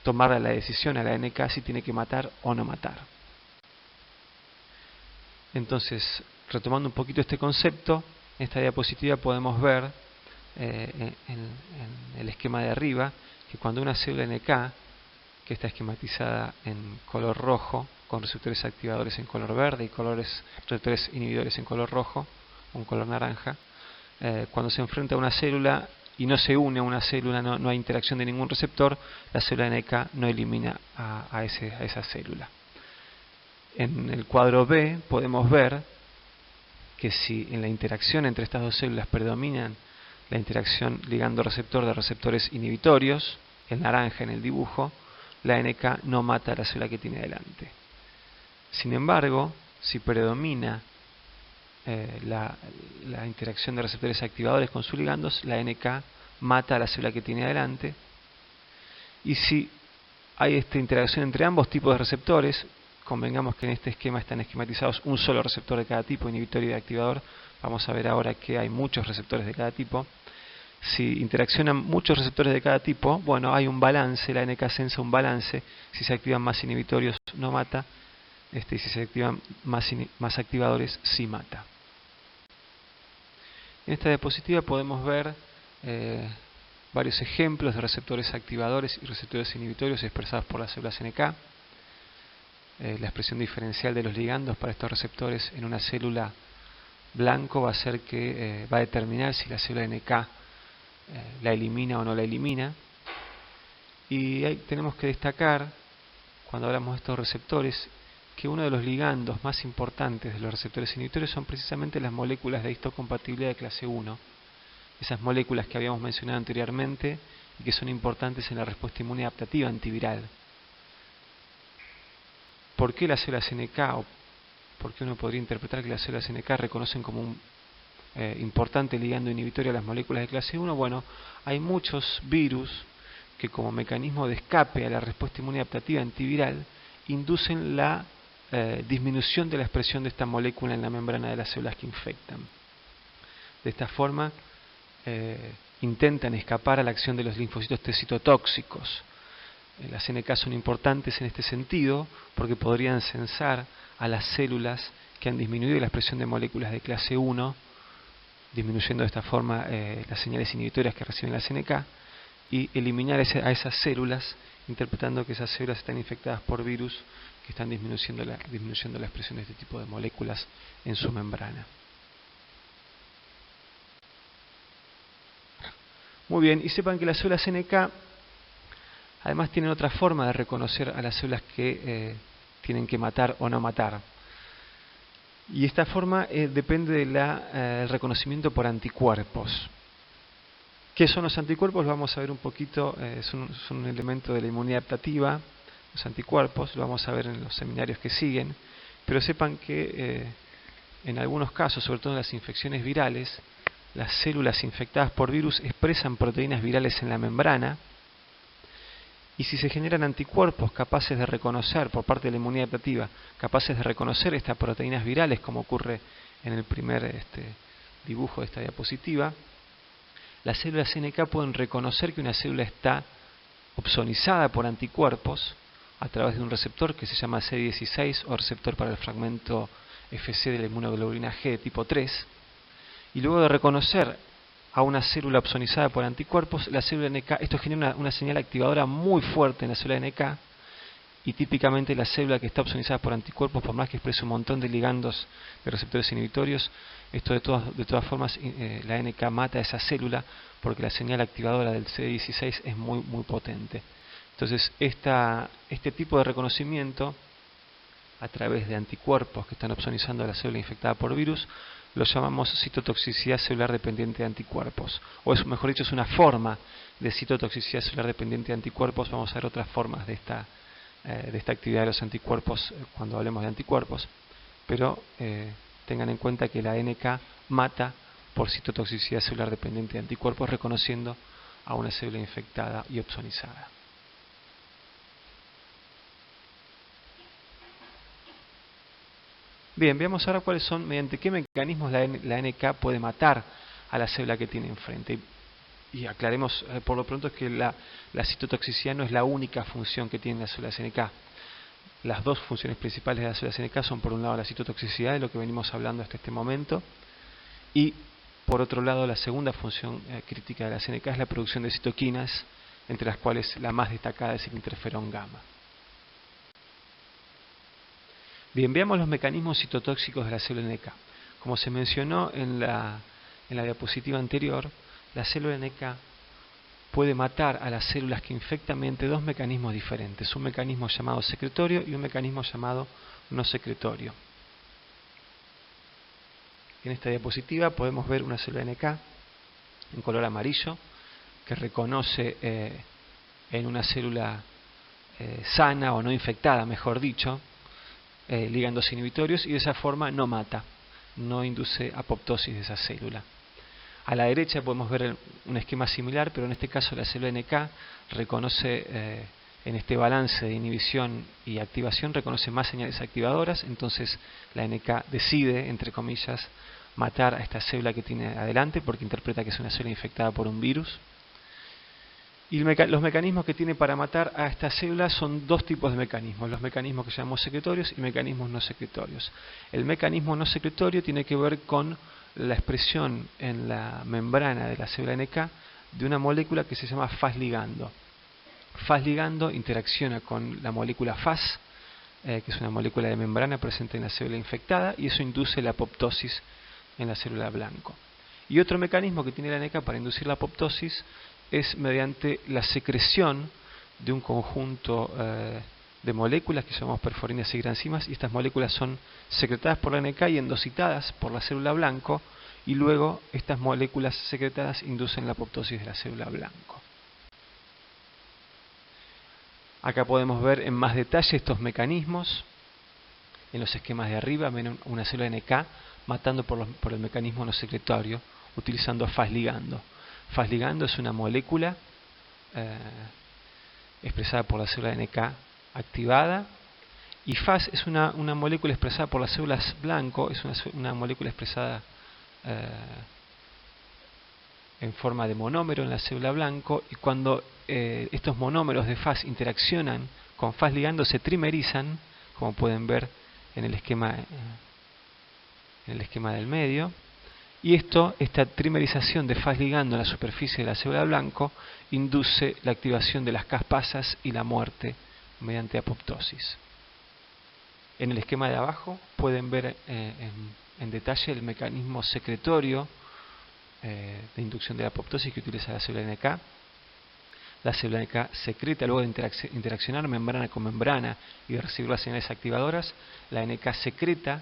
tomar la decisión a la NK si tiene que matar o no matar. Entonces, retomando un poquito este concepto, en esta diapositiva podemos ver en el esquema de arriba que cuando una célula NK, que está esquematizada en color rojo, con receptores activadores en color verde y receptores inhibidores en color rojo, o en color naranja, cuando se enfrenta a una célula y no se une a una célula, no hay interacción de ningún receptor, la célula NK no elimina a esa célula. En el cuadro B podemos ver que si en la interacción entre estas dos células predominan la interacción ligando-receptor de receptores inhibitorios, el naranja en el dibujo, la NK no mata a la célula que tiene delante. Sin embargo, si predomina la interacción de receptores activadores con sus ligandos, la NK mata a la célula que tiene delante. Y si hay esta interacción entre ambos tipos de receptores, convengamos que en este esquema están esquematizados un solo receptor de cada tipo, inhibitorio y activador. Vamos a ver ahora que hay muchos receptores de cada tipo. Si interaccionan muchos receptores de cada tipo, bueno, hay un balance, la NK sensa un balance. Si se activan más inhibitorios no mata, y si se activan más activadores, sí mata. En esta diapositiva podemos ver varios ejemplos de receptores activadores y receptores inhibitorios expresados por las células NK. La expresión diferencial de los ligandos para estos receptores en una célula blanco va a ser que va a determinar si la célula NK la elimina o no la elimina. Y ahí tenemos que destacar, cuando hablamos de estos receptores, que uno de los ligandos más importantes de los receptores inhibitorios son precisamente las moléculas de histocompatibilidad de clase 1, esas moléculas que habíamos mencionado anteriormente y que son importantes en la respuesta inmune adaptativa antiviral. ¿Por qué las células NK, o por qué uno podría interpretar que las células NK reconocen como un importante ligando inhibitorio a las moléculas de clase 1? Bueno, hay muchos virus que como mecanismo de escape a la respuesta inmune adaptativa antiviral inducen la disminución de la expresión de esta molécula en la membrana de las células que infectan. De esta forma intentan escapar a la acción de los linfocitos T citotóxicos. Las NK son importantes en este sentido porque podrían censar a las células que han disminuido la expresión de moléculas de clase 1, disminuyendo de esta forma las señales inhibitorias que reciben las NK, y eliminar a esas células, interpretando que esas células están infectadas por virus que están disminuyendo la expresión de este tipo de moléculas en su membrana. Muy bien, y sepan que las células NK además tienen otra forma de reconocer a las células que tienen que matar o no matar. Y esta forma depende del reconocimiento por anticuerpos. ¿Qué son los anticuerpos? Lo vamos a ver un poquito, son un elemento de la inmunidad adaptativa, los anticuerpos, lo vamos a ver en los seminarios que siguen, pero sepan que en algunos casos, sobre todo en las infecciones virales, las células infectadas por virus expresan proteínas virales en la membrana, y si se generan anticuerpos capaces de reconocer, por parte de la inmunidad adaptativa, capaces de reconocer estas proteínas virales, como ocurre en el primer dibujo de esta diapositiva, las células NK pueden reconocer que una célula está opsonizada por anticuerpos a través de un receptor que se llama CD16 o receptor para el fragmento Fc de la inmunoglobulina G de tipo 3, y luego de reconocer a una célula opsonizada por anticuerpos, la célula NK, esto genera una señal activadora muy fuerte en la célula NK, y típicamente la célula que está opsonizada por anticuerpos, por más que exprese un montón de ligandos de receptores inhibitorios, esto de todas formas la NK mata a esa célula porque la señal activadora del CD16 es muy potente. Entonces este tipo de reconocimiento a través de anticuerpos que están opsonizando a la célula infectada por virus lo llamamos citotoxicidad celular dependiente de anticuerpos, o mejor dicho, es una forma de citotoxicidad celular dependiente de anticuerpos. Vamos a ver otras formas de esta actividad de los anticuerpos cuando hablemos de anticuerpos, pero tengan en cuenta que la NK mata por citotoxicidad celular dependiente de anticuerpos, reconociendo a una célula infectada y opsonizada. Bien, veamos ahora cuáles son, mediante qué mecanismos la NK puede matar a la célula que tiene enfrente. Y aclaremos por lo pronto que la citotoxicidad no es la única función que tienen las células NK. Las dos funciones principales de las células NK son, por un lado, la citotoxicidad, de lo que venimos hablando hasta este momento, y por otro lado, la segunda función crítica de las NK es la producción de citoquinas, entre las cuales la más destacada es el interferón gamma. Bien, veamos los mecanismos citotóxicos de la célula NK. Como se mencionó en la diapositiva anterior, la célula NK puede matar a las células que infectan mediante dos mecanismos diferentes, un mecanismo llamado secretorio y un mecanismo llamado no secretorio. En esta diapositiva podemos ver una célula NK en color amarillo que reconoce en una célula sana o no infectada, mejor dicho, ligandos inhibitorios, y de esa forma no mata, no induce apoptosis de esa célula. A la derecha podemos ver un esquema similar, pero en este caso la célula NK reconoce en este balance de inhibición y activación, reconoce más señales activadoras, entonces la NK decide, entre comillas, matar a esta célula que tiene adelante porque interpreta que es una célula infectada por un virus. Y los mecanismos que tiene para matar a estas células son dos tipos de mecanismos, los mecanismos que llamamos secretorios y mecanismos no secretorios. El mecanismo no secretorio tiene que ver con la expresión en la membrana de la célula NK de una molécula que se llama Fas ligando. Fas ligando interacciona con la molécula Fas, que es una molécula de membrana presente en la célula infectada, y eso induce la apoptosis en la célula blanco. Y otro mecanismo que tiene la NK para inducir la apoptosis es mediante la secreción de un conjunto de moléculas que llamamos perforinas y granzimas, y estas moléculas son secretadas por la NK y endocitadas por la célula blanco, y luego estas moléculas secretadas inducen la apoptosis de la célula blanco. Acá podemos ver en más detalle estos mecanismos. En los esquemas de arriba ven una célula NK matando por el mecanismo no secretorio, utilizando Fas ligando. Fas ligando es una molécula expresada por la célula NK activada, y Fas es una molécula expresada por las células blanco, es una molécula expresada en forma de monómero en la célula blanco, y cuando estos monómeros de Fas interaccionan con Fas ligando se trimerizan, como pueden ver en el esquema del medio. Y esta trimerización de Fas ligando en la superficie de la célula blanco induce la activación de las caspasas y la muerte mediante apoptosis. En el esquema de abajo pueden ver en detalle el mecanismo secretorio de inducción de la apoptosis que utiliza la célula NK. La célula NK secreta, luego de interaccionar membrana con membrana y de recibir las señales activadoras, la NK secreta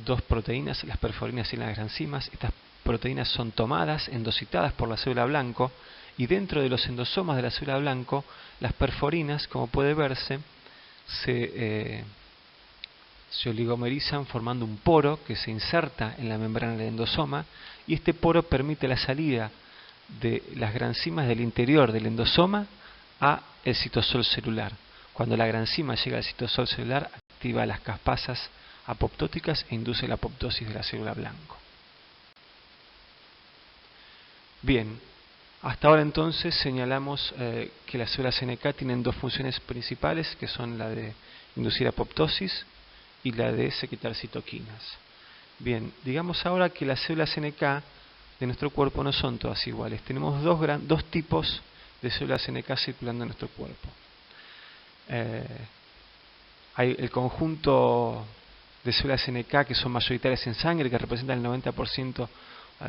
dos proteínas, las perforinas y las granzimas. Estas proteínas son tomadas, endocitadas por la célula blanco, y dentro de los endosomas de la célula blanco, las perforinas, como puede verse, se oligomerizan formando un poro que se inserta en la membrana del endosoma, y este poro permite la salida de las granzimas del interior del endosoma a el citosol celular. Cuando la granzima llega al citosol celular, activa las caspasas apoptóticas e induce la apoptosis de la célula blanco. Bien, hasta ahora entonces señalamos que las células NK tienen dos funciones principales, que son la de inducir apoptosis y la de secretar citoquinas. Bien, digamos ahora que las células NK de nuestro cuerpo no son todas iguales. Tenemos dos tipos de células NK circulando en nuestro cuerpo. Hay el conjunto de células NK que son mayoritarias en sangre, que representan el 90%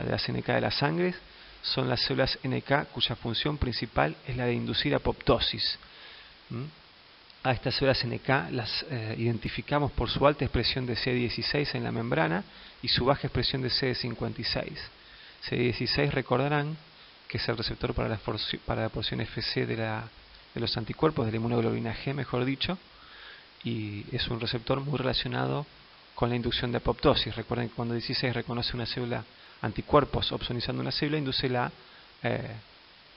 de las NK de la sangre. Son las células NK cuya función principal es la de inducir apoptosis. A estas células NK las identificamos por su alta expresión de CD16 en la membrana y su baja expresión de CD56. CD16 recordarán que es el receptor para la porción FC de los anticuerpos, de la inmunoglobulina G, mejor dicho, y es un receptor muy relacionado con la inducción de apoptosis. Recuerden que cuando 16 reconoce una célula anticuerpos opsonizando una célula, induce la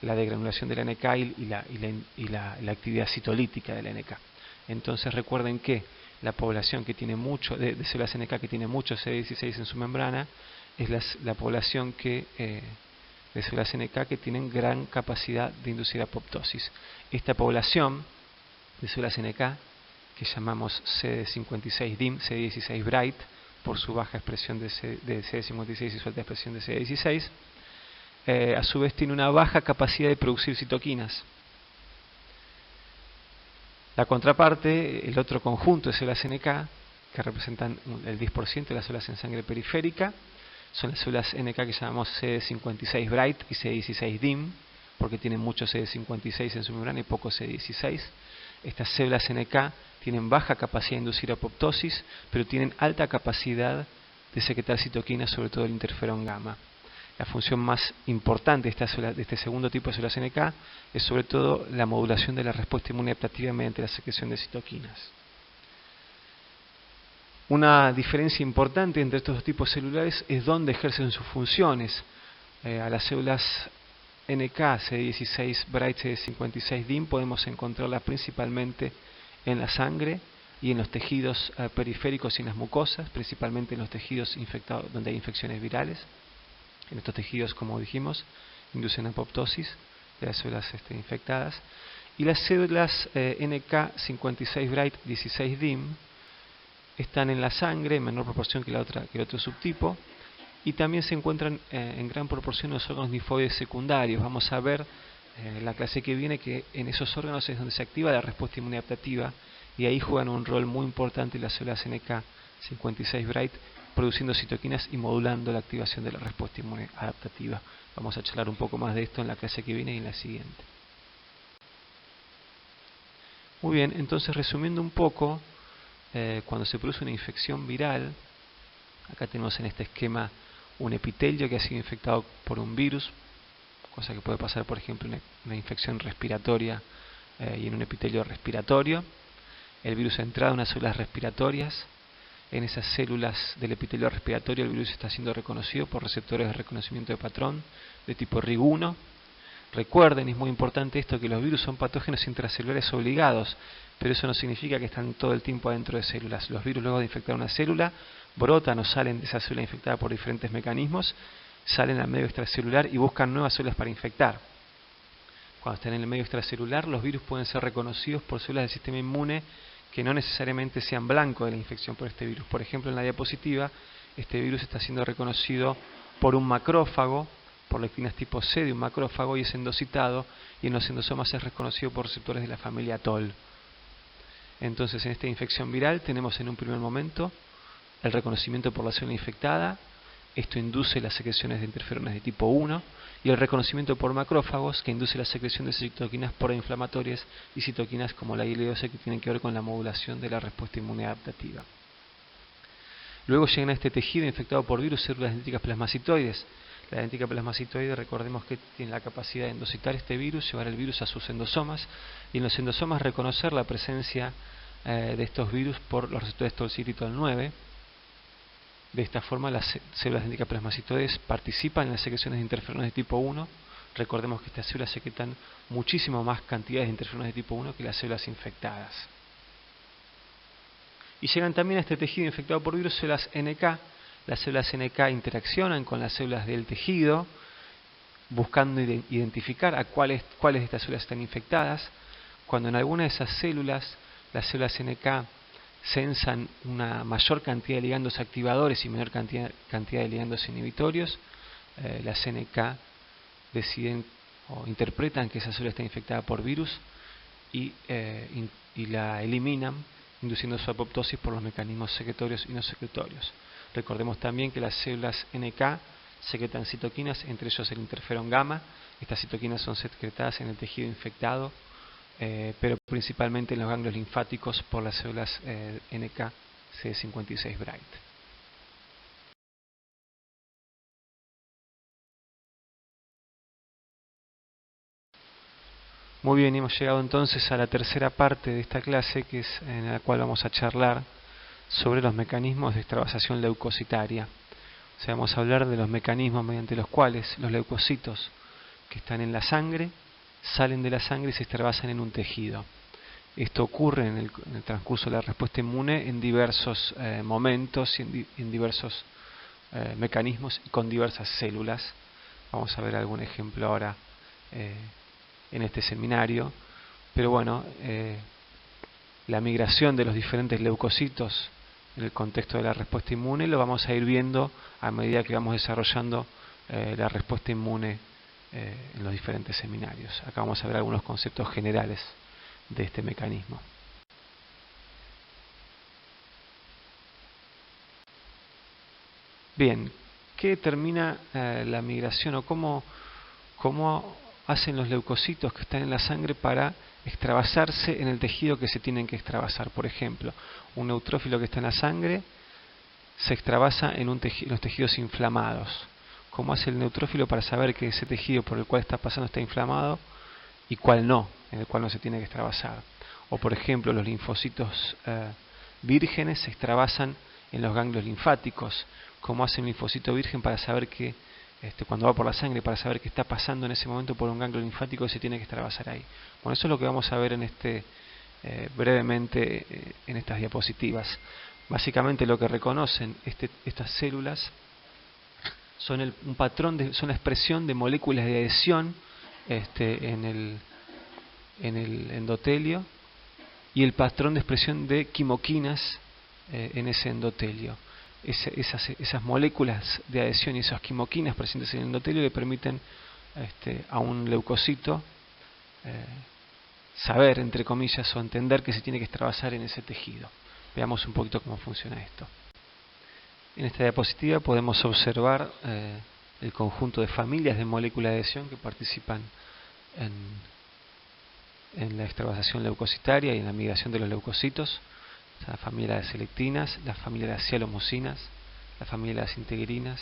degranulación de la NK y la actividad citolítica de la NK. Entonces recuerden que la población que tiene mucho de células NK que tiene mucho CD16 en su membrana es la población de células NK que tienen gran capacidad de inducir apoptosis. Esta población de células NK, que llamamos CD56-DIM, CD16 bright, por su baja expresión de CD56 y su alta expresión de CD16, a su vez tiene una baja capacidad de producir citoquinas. La contraparte, el otro conjunto de células NK, que representan el 10% de las células en sangre periférica, son las células NK que llamamos CD56 bright y CD16 DIM, porque tienen mucho CD56 en su membrana y poco CD16. Estas células NK tienen baja capacidad de inducir apoptosis, pero tienen alta capacidad de secretar citoquinas, sobre todo el interferón gamma. La función más importante de este segundo tipo de células NK es sobre todo la modulación de la respuesta inmune adaptativa mediante la secreción de citoquinas. Una diferencia importante entre estos dos tipos celulares es dónde ejercen sus funciones. A las células NK, CD16 bright, CD56 DIM, podemos encontrarlas principalmente en la sangre y en los tejidos periféricos y en las mucosas, principalmente en los tejidos infectados donde hay infecciones virales. En estos tejidos, como dijimos, inducen apoptosis de las células infectadas. Y las células NK56 Bright 16 DIM están en la sangre en menor proporción que el otro subtipo, y también se encuentran en gran proporción en los órganos linfoides secundarios. Vamos a ver en la clase que viene que en esos órganos es donde se activa la respuesta inmune adaptativa, y ahí juegan un rol muy importante las células NK56 Bright, produciendo citoquinas y modulando la activación de la respuesta inmune adaptativa. Vamos a charlar un poco más de esto en la clase que viene y en la siguiente. Muy bien, entonces resumiendo un poco, cuando se produce una infección viral, acá tenemos en este esquema un epitelio que ha sido infectado por un virus, cosa que puede pasar, por ejemplo, una infección respiratoria y en un epitelio respiratorio. El virus ha entrado en unas células respiratorias. En esas células del epitelio respiratorio el virus está siendo reconocido por receptores de reconocimiento de patrón de tipo RIG1. Recuerden, es muy importante esto, que los virus son patógenos intracelulares obligados, pero eso no significa que están todo el tiempo adentro de células. Los virus, luego de infectar una célula, brotan o salen de esa célula infectada por diferentes mecanismos, salen al medio extracelular y buscan nuevas células para infectar. Cuando están en el medio extracelular, los virus pueden ser reconocidos por células del sistema inmune que no necesariamente sean blanco de la infección por este virus. Por ejemplo, en la diapositiva, este virus está siendo reconocido por un macrófago, por lectinas tipo C de un macrófago, y es endocitado, y en los endosomas es reconocido por receptores de la familia TOL. Entonces, en esta infección viral tenemos en un primer momento el reconocimiento por la célula infectada. Esto induce las secreciones de interferones de tipo 1, y el reconocimiento por macrófagos, que induce la secreción de citoquinas proinflamatorias y citoquinas como la IL-12, que tienen que ver con la modulación de la respuesta inmune adaptativa. Luego llegan a este tejido infectado por virus células dendríticas plasmacitoides. La dendrítica plasmacitoide, recordemos que tiene la capacidad de endocitar este virus, llevar el virus a sus endosomas, y en los endosomas reconocer la presencia de estos virus por los receptores TOL7 y TOL9. De esta forma, las células dendríticas plasmacitoides participan en las secreciones de interferones de tipo 1. Recordemos que estas células secretan muchísimo más cantidades de interferones de tipo 1 que las células infectadas. Y llegan también a este tejido infectado por virus células NK. Las células NK interaccionan con las células del tejido, buscando identificar a cuáles de estas células están infectadas. Cuando en alguna de esas células, las células NK sensan una mayor cantidad de ligandos activadores y menor cantidad de ligandos inhibitorios, las NK deciden o interpretan que esa célula está infectada por virus y la eliminan, induciendo su apoptosis por los mecanismos secretorios y no secretorios. Recordemos también que las células NK secretan citoquinas, entre ellos el interferón gamma. Estas citoquinas son secretadas en el tejido infectado, pero principalmente en los ganglios linfáticos por las células NK CD56 Bright. Muy bien, hemos llegado entonces a la tercera parte de esta clase, que es en la cual vamos a charlar sobre los mecanismos de extravasación leucocitaria. O sea, vamos a hablar de los mecanismos mediante los cuales los leucocitos que están en la sangre salen de la sangre y se extravasan en un tejido. Esto ocurre en el transcurso de la respuesta inmune en diversos momentos y en diversos mecanismos y con diversas células. Vamos a ver algún ejemplo ahora en este seminario. Pero bueno, la migración de los diferentes leucocitos en el contexto de la respuesta inmune lo vamos a ir viendo a medida que vamos desarrollando la respuesta inmune en los diferentes seminarios. Acá vamos a ver algunos conceptos generales de este mecanismo. Bien, ¿qué determina la migración o cómo hacen los leucocitos que están en la sangre para extravasarse en el tejido que se tienen que extravasar? Por ejemplo, un neutrófilo que está en la sangre se extravasa en los tejidos inflamados. ¿Cómo hace el neutrófilo para saber que ese tejido por el cual está pasando está inflamado y cuál no, en el cual no se tiene que extravasar? O por ejemplo, los linfocitos vírgenes se extravasan en los ganglios linfáticos. ¿Cómo hace un linfocito virgen para saber que, cuando va por la sangre, para saber qué está pasando en ese momento por un ganglio linfático y se tiene que extravasar ahí? Bueno, eso es lo que vamos a ver en brevemente en estas diapositivas. Básicamente lo que reconocen estas células son un patrón son la expresión de moléculas de adhesión en el endotelio y el patrón de expresión de quimoquinas en ese endotelio. Esas moléculas de adhesión y esas quimoquinas presentes en el endotelio le permiten a un leucocito saber, entre comillas, o entender que se tiene que extravasar en ese tejido. Veamos un poquito cómo funciona esto. En esta diapositiva podemos observar el conjunto de familias de moléculas de adhesión que participan en la extravasación leucocitaria y en la migración de los leucocitos. La familia de las selectinas, la familia de las cialomocinas, la familia de las integrinas,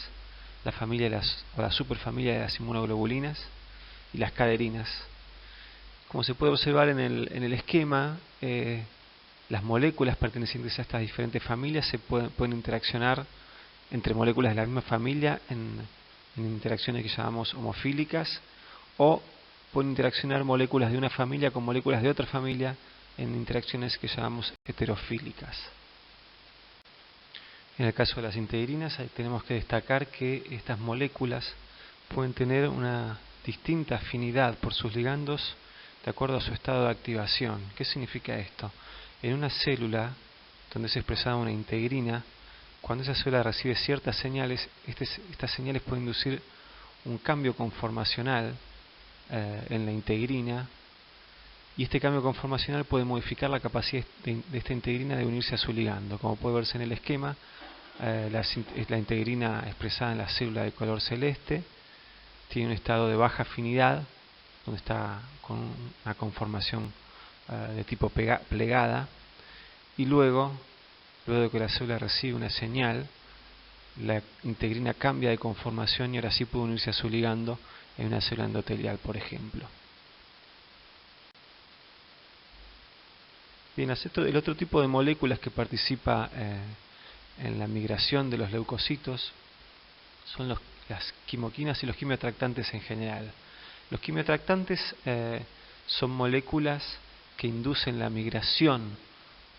la familia de la superfamilia de las inmunoglobulinas y las caderinas. Como se puede observar en el esquema, las moléculas pertenecientes a estas diferentes familias se pueden interaccionar entre moléculas de la misma familia en interacciones que llamamos homofílicas, o pueden interaccionar moléculas de una familia con moléculas de otra familia en interacciones que llamamos heterofílicas. En el caso de las integrinas, tenemos que destacar que estas moléculas pueden tener una distinta afinidad por sus ligandos de acuerdo a su estado de activación. ¿Qué significa esto? En una célula donde es expresada una integrina, cuando esa célula recibe ciertas señales, estas señales pueden inducir un cambio conformacional en la integrina, y este cambio conformacional puede modificar la capacidad de esta integrina de unirse a su ligando. Como puede verse en el esquema, la integrina expresada en la célula de color celeste tiene un estado de baja afinidad, donde está con una conformación de tipo plegada, y luego de que la célula recibe una señal, la integrina cambia de conformación y ahora sí puede unirse a su ligando en una célula endotelial, por ejemplo. Bien, el otro tipo de moléculas que participa en la migración de los leucocitos son las quimoquinas y los quimiotractantes en general. Los quimiotractantes son moléculas que inducen la migración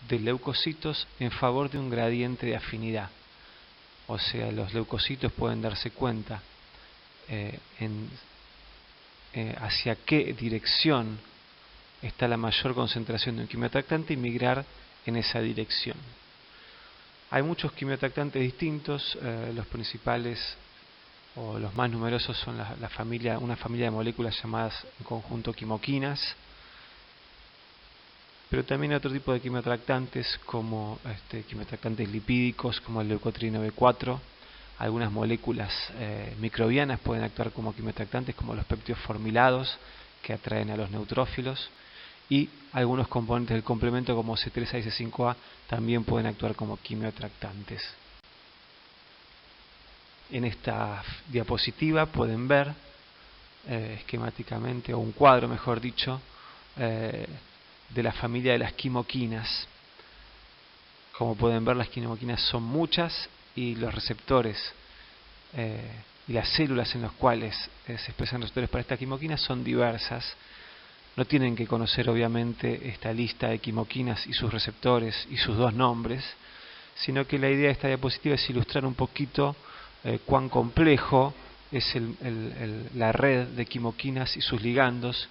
de leucocitos en favor de un gradiente de afinidad. O sea, los leucocitos pueden darse cuenta hacia qué dirección está la mayor concentración de un quimiotractante y migrar en esa dirección. Hay muchos quimiotractantes distintos, los principales o los más numerosos son una familia de moléculas llamadas en conjunto quimoquinas, pero también hay otro tipo de quimiotractantes como quimiotractantes lipídicos como el leucotrieno B4. Algunas moléculas microbianas pueden actuar como quimiotractantes, como los péptidos formilados que atraen a los neutrófilos, y algunos componentes del complemento como C3A y C5A también pueden actuar como quimiotractantes. En esta diapositiva pueden ver esquemáticamente, o un cuadro mejor dicho, de la familia de las quimoquinas. Como pueden ver, las quimoquinas son muchas y los receptores y las células en las cuales se expresan receptores para estas quimoquinas son diversas. No tienen que conocer obviamente esta lista de quimoquinas y sus receptores y sus dos nombres, sino que la idea de esta diapositiva es ilustrar un poquito cuán complejo es la red de quimoquinas y sus ligandos,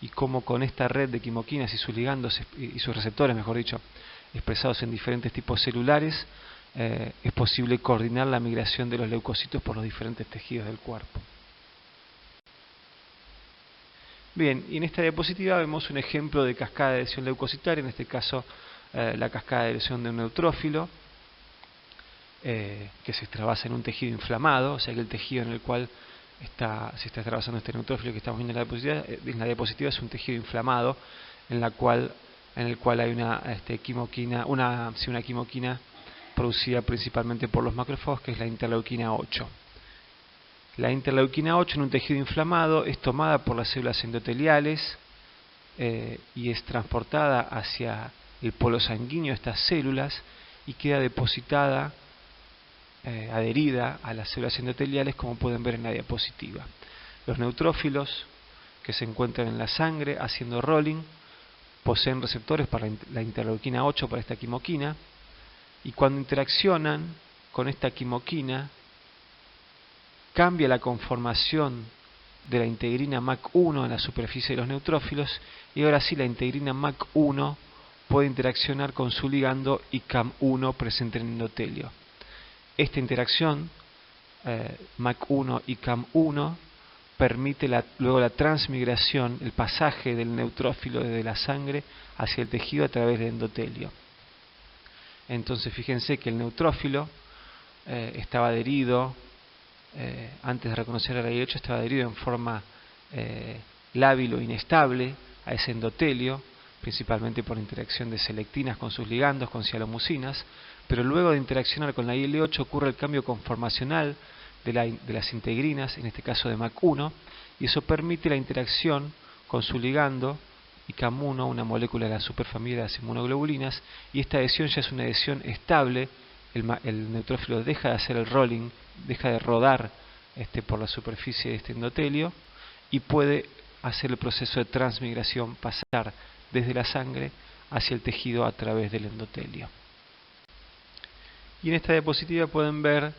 y cómo con esta red de quimoquinas y sus ligandos y sus receptores, mejor dicho, expresados en diferentes tipos celulares, es posible coordinar la migración de los leucocitos por los diferentes tejidos del cuerpo. Bien, y en esta diapositiva vemos un ejemplo de cascada de adhesión leucocitaria, en este caso la cascada de adhesión de un neutrófilo, que se extravasa en un tejido inflamado, o sea que el tejido en el cual se está extravasando este neutrófilo que estamos viendo en la diapositiva es un tejido inflamado en el cual hay una quimoquina, una quimoquina producida principalmente por los macrófagos, que es la interleuquina 8. La interleuquina 8 en un tejido inflamado es tomada por las células endoteliales y es transportada hacia el polo sanguíneo de estas células y queda depositada, adherida a las células endoteliales, como pueden ver en la diapositiva. Los neutrófilos que se encuentran en la sangre haciendo rolling poseen receptores para la interleuquina 8 para esta quimoquina, y cuando interaccionan con esta quimoquina cambia la conformación de la integrina MAC1 en la superficie de los neutrófilos, y ahora sí la integrina MAC1 puede interaccionar con su ligando ICAM1 presente en el endotelio. Esta interacción MAC1 y CAM1 permite luego la transmigración, el pasaje del neutrófilo desde la sangre hacia el tejido a través del endotelio. Entonces fíjense que el neutrófilo estaba adherido, antes de reconocer el AIH, estaba adherido en forma lábil o inestable a ese endotelio, principalmente por interacción de selectinas con sus ligandos, con cialomucinas, pero luego de interaccionar con la IL-8 ocurre el cambio conformacional de las integrinas, en este caso de MAC1, y eso permite la interacción con su ligando ICAM1, una molécula de la superfamilia de las inmunoglobulinas, y esta adhesión ya es una adhesión estable. El neutrófilo deja de hacer el rolling, deja de rodar por la superficie de este endotelio y puede hacer el proceso de transmigración, pasar desde la sangre hacia el tejido a través del endotelio. Y en esta diapositiva pueden ver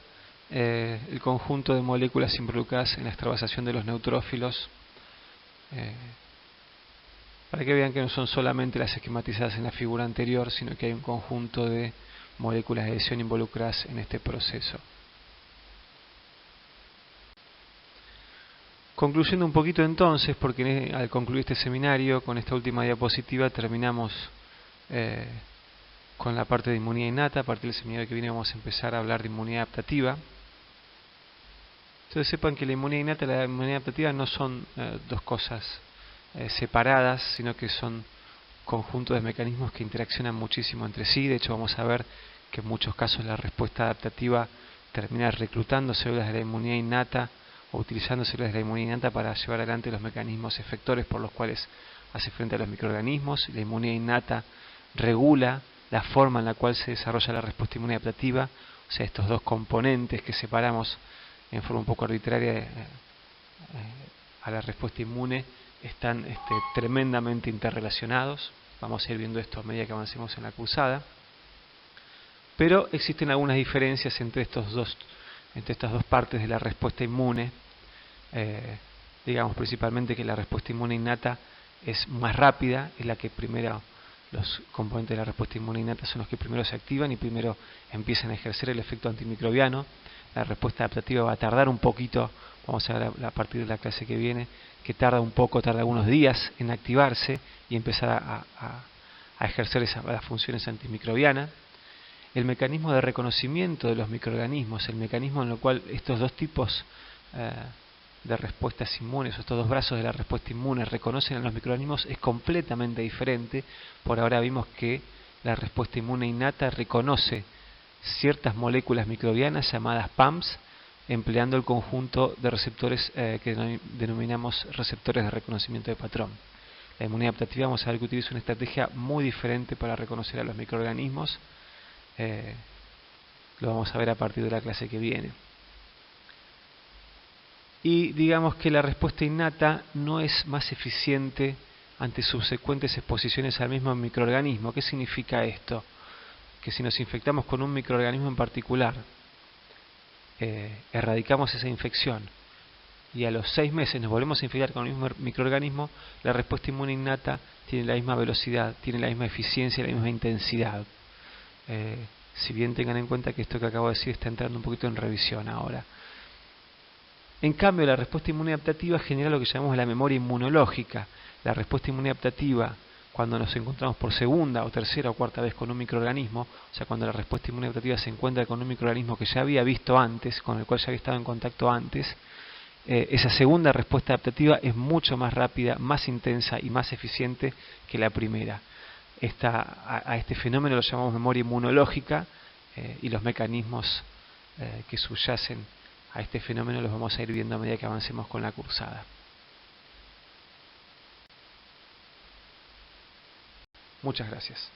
el conjunto de moléculas involucradas en la extravasación de los neutrófilos, para que vean que no son solamente las esquematizadas en la figura anterior, sino que hay un conjunto de moléculas de adhesión involucradas en este proceso. Concluyendo un poquito entonces, porque al concluir este seminario, con esta última diapositiva terminamos con la parte de inmunidad innata. A partir del seminario que viene vamos a empezar a hablar de inmunidad adaptativa. Entonces sepan que la inmunidad innata y la inmunidad adaptativa no son dos cosas separadas, sino que son conjuntos de mecanismos que interaccionan muchísimo entre sí. De hecho vamos a ver que en muchos casos la respuesta adaptativa termina reclutando células de la inmunidad innata o utilizando células de la inmunidad innata para llevar adelante los mecanismos efectores por los cuales hace frente a los microorganismos. La inmunidad innata regula la forma en la cual se desarrolla la respuesta inmune adaptativa, o sea, estos dos componentes que separamos en forma un poco arbitraria a la respuesta inmune están tremendamente interrelacionados. Vamos a ir viendo esto a medida que avancemos en la cursada. Pero existen algunas diferencias entre estas dos partes de la respuesta inmune. Digamos principalmente que la respuesta inmune innata es más rápida, es la que primero, los componentes de la respuesta inmune innata son los que primero se activan y primero empiezan a ejercer el efecto antimicrobiano. La respuesta adaptativa va a tardar un poquito, vamos a ver a partir de la clase que viene, que tarda algunos días en activarse y empezar a ejercer las funciones antimicrobianas. El mecanismo de reconocimiento de los microorganismos, el mecanismo en el cual estos dos tipos de respuestas inmunes, o estos dos brazos de la respuesta inmune reconocen a los microorganismos, es completamente diferente. Por ahora vimos que la respuesta inmune innata reconoce ciertas moléculas microbianas llamadas PAMs, empleando el conjunto de receptores que denominamos receptores de reconocimiento de patrón. La inmunidad adaptativa vamos a ver que utiliza una estrategia muy diferente para reconocer a los microorganismos. Lo vamos a ver a partir de la clase que viene. Y digamos que la respuesta innata no es más eficiente ante subsecuentes exposiciones al mismo microorganismo. ¿Qué significa esto? Que si nos infectamos con un microorganismo en particular, erradicamos esa infección y a los 6 meses nos volvemos a infectar con el mismo microorganismo, la respuesta inmune innata tiene la misma velocidad, tiene la misma eficiencia y la misma intensidad. Si bien tengan en cuenta que esto que acabo de decir está entrando un poquito en revisión ahora. En cambio, la respuesta inmune adaptativa genera lo que llamamos la memoria inmunológica. La respuesta inmune adaptativa, cuando nos encontramos por segunda o tercera o cuarta vez con un microorganismo, o sea, cuando la respuesta inmune adaptativa se encuentra con un microorganismo que ya había visto antes, con el cual ya había estado en contacto antes, esa segunda respuesta adaptativa es mucho más rápida, más intensa y más eficiente que la primera. A este fenómeno lo llamamos memoria inmunológica, y los mecanismos que subyacen a este fenómeno los vamos a ir viendo a medida que avancemos con la cursada. Muchas gracias.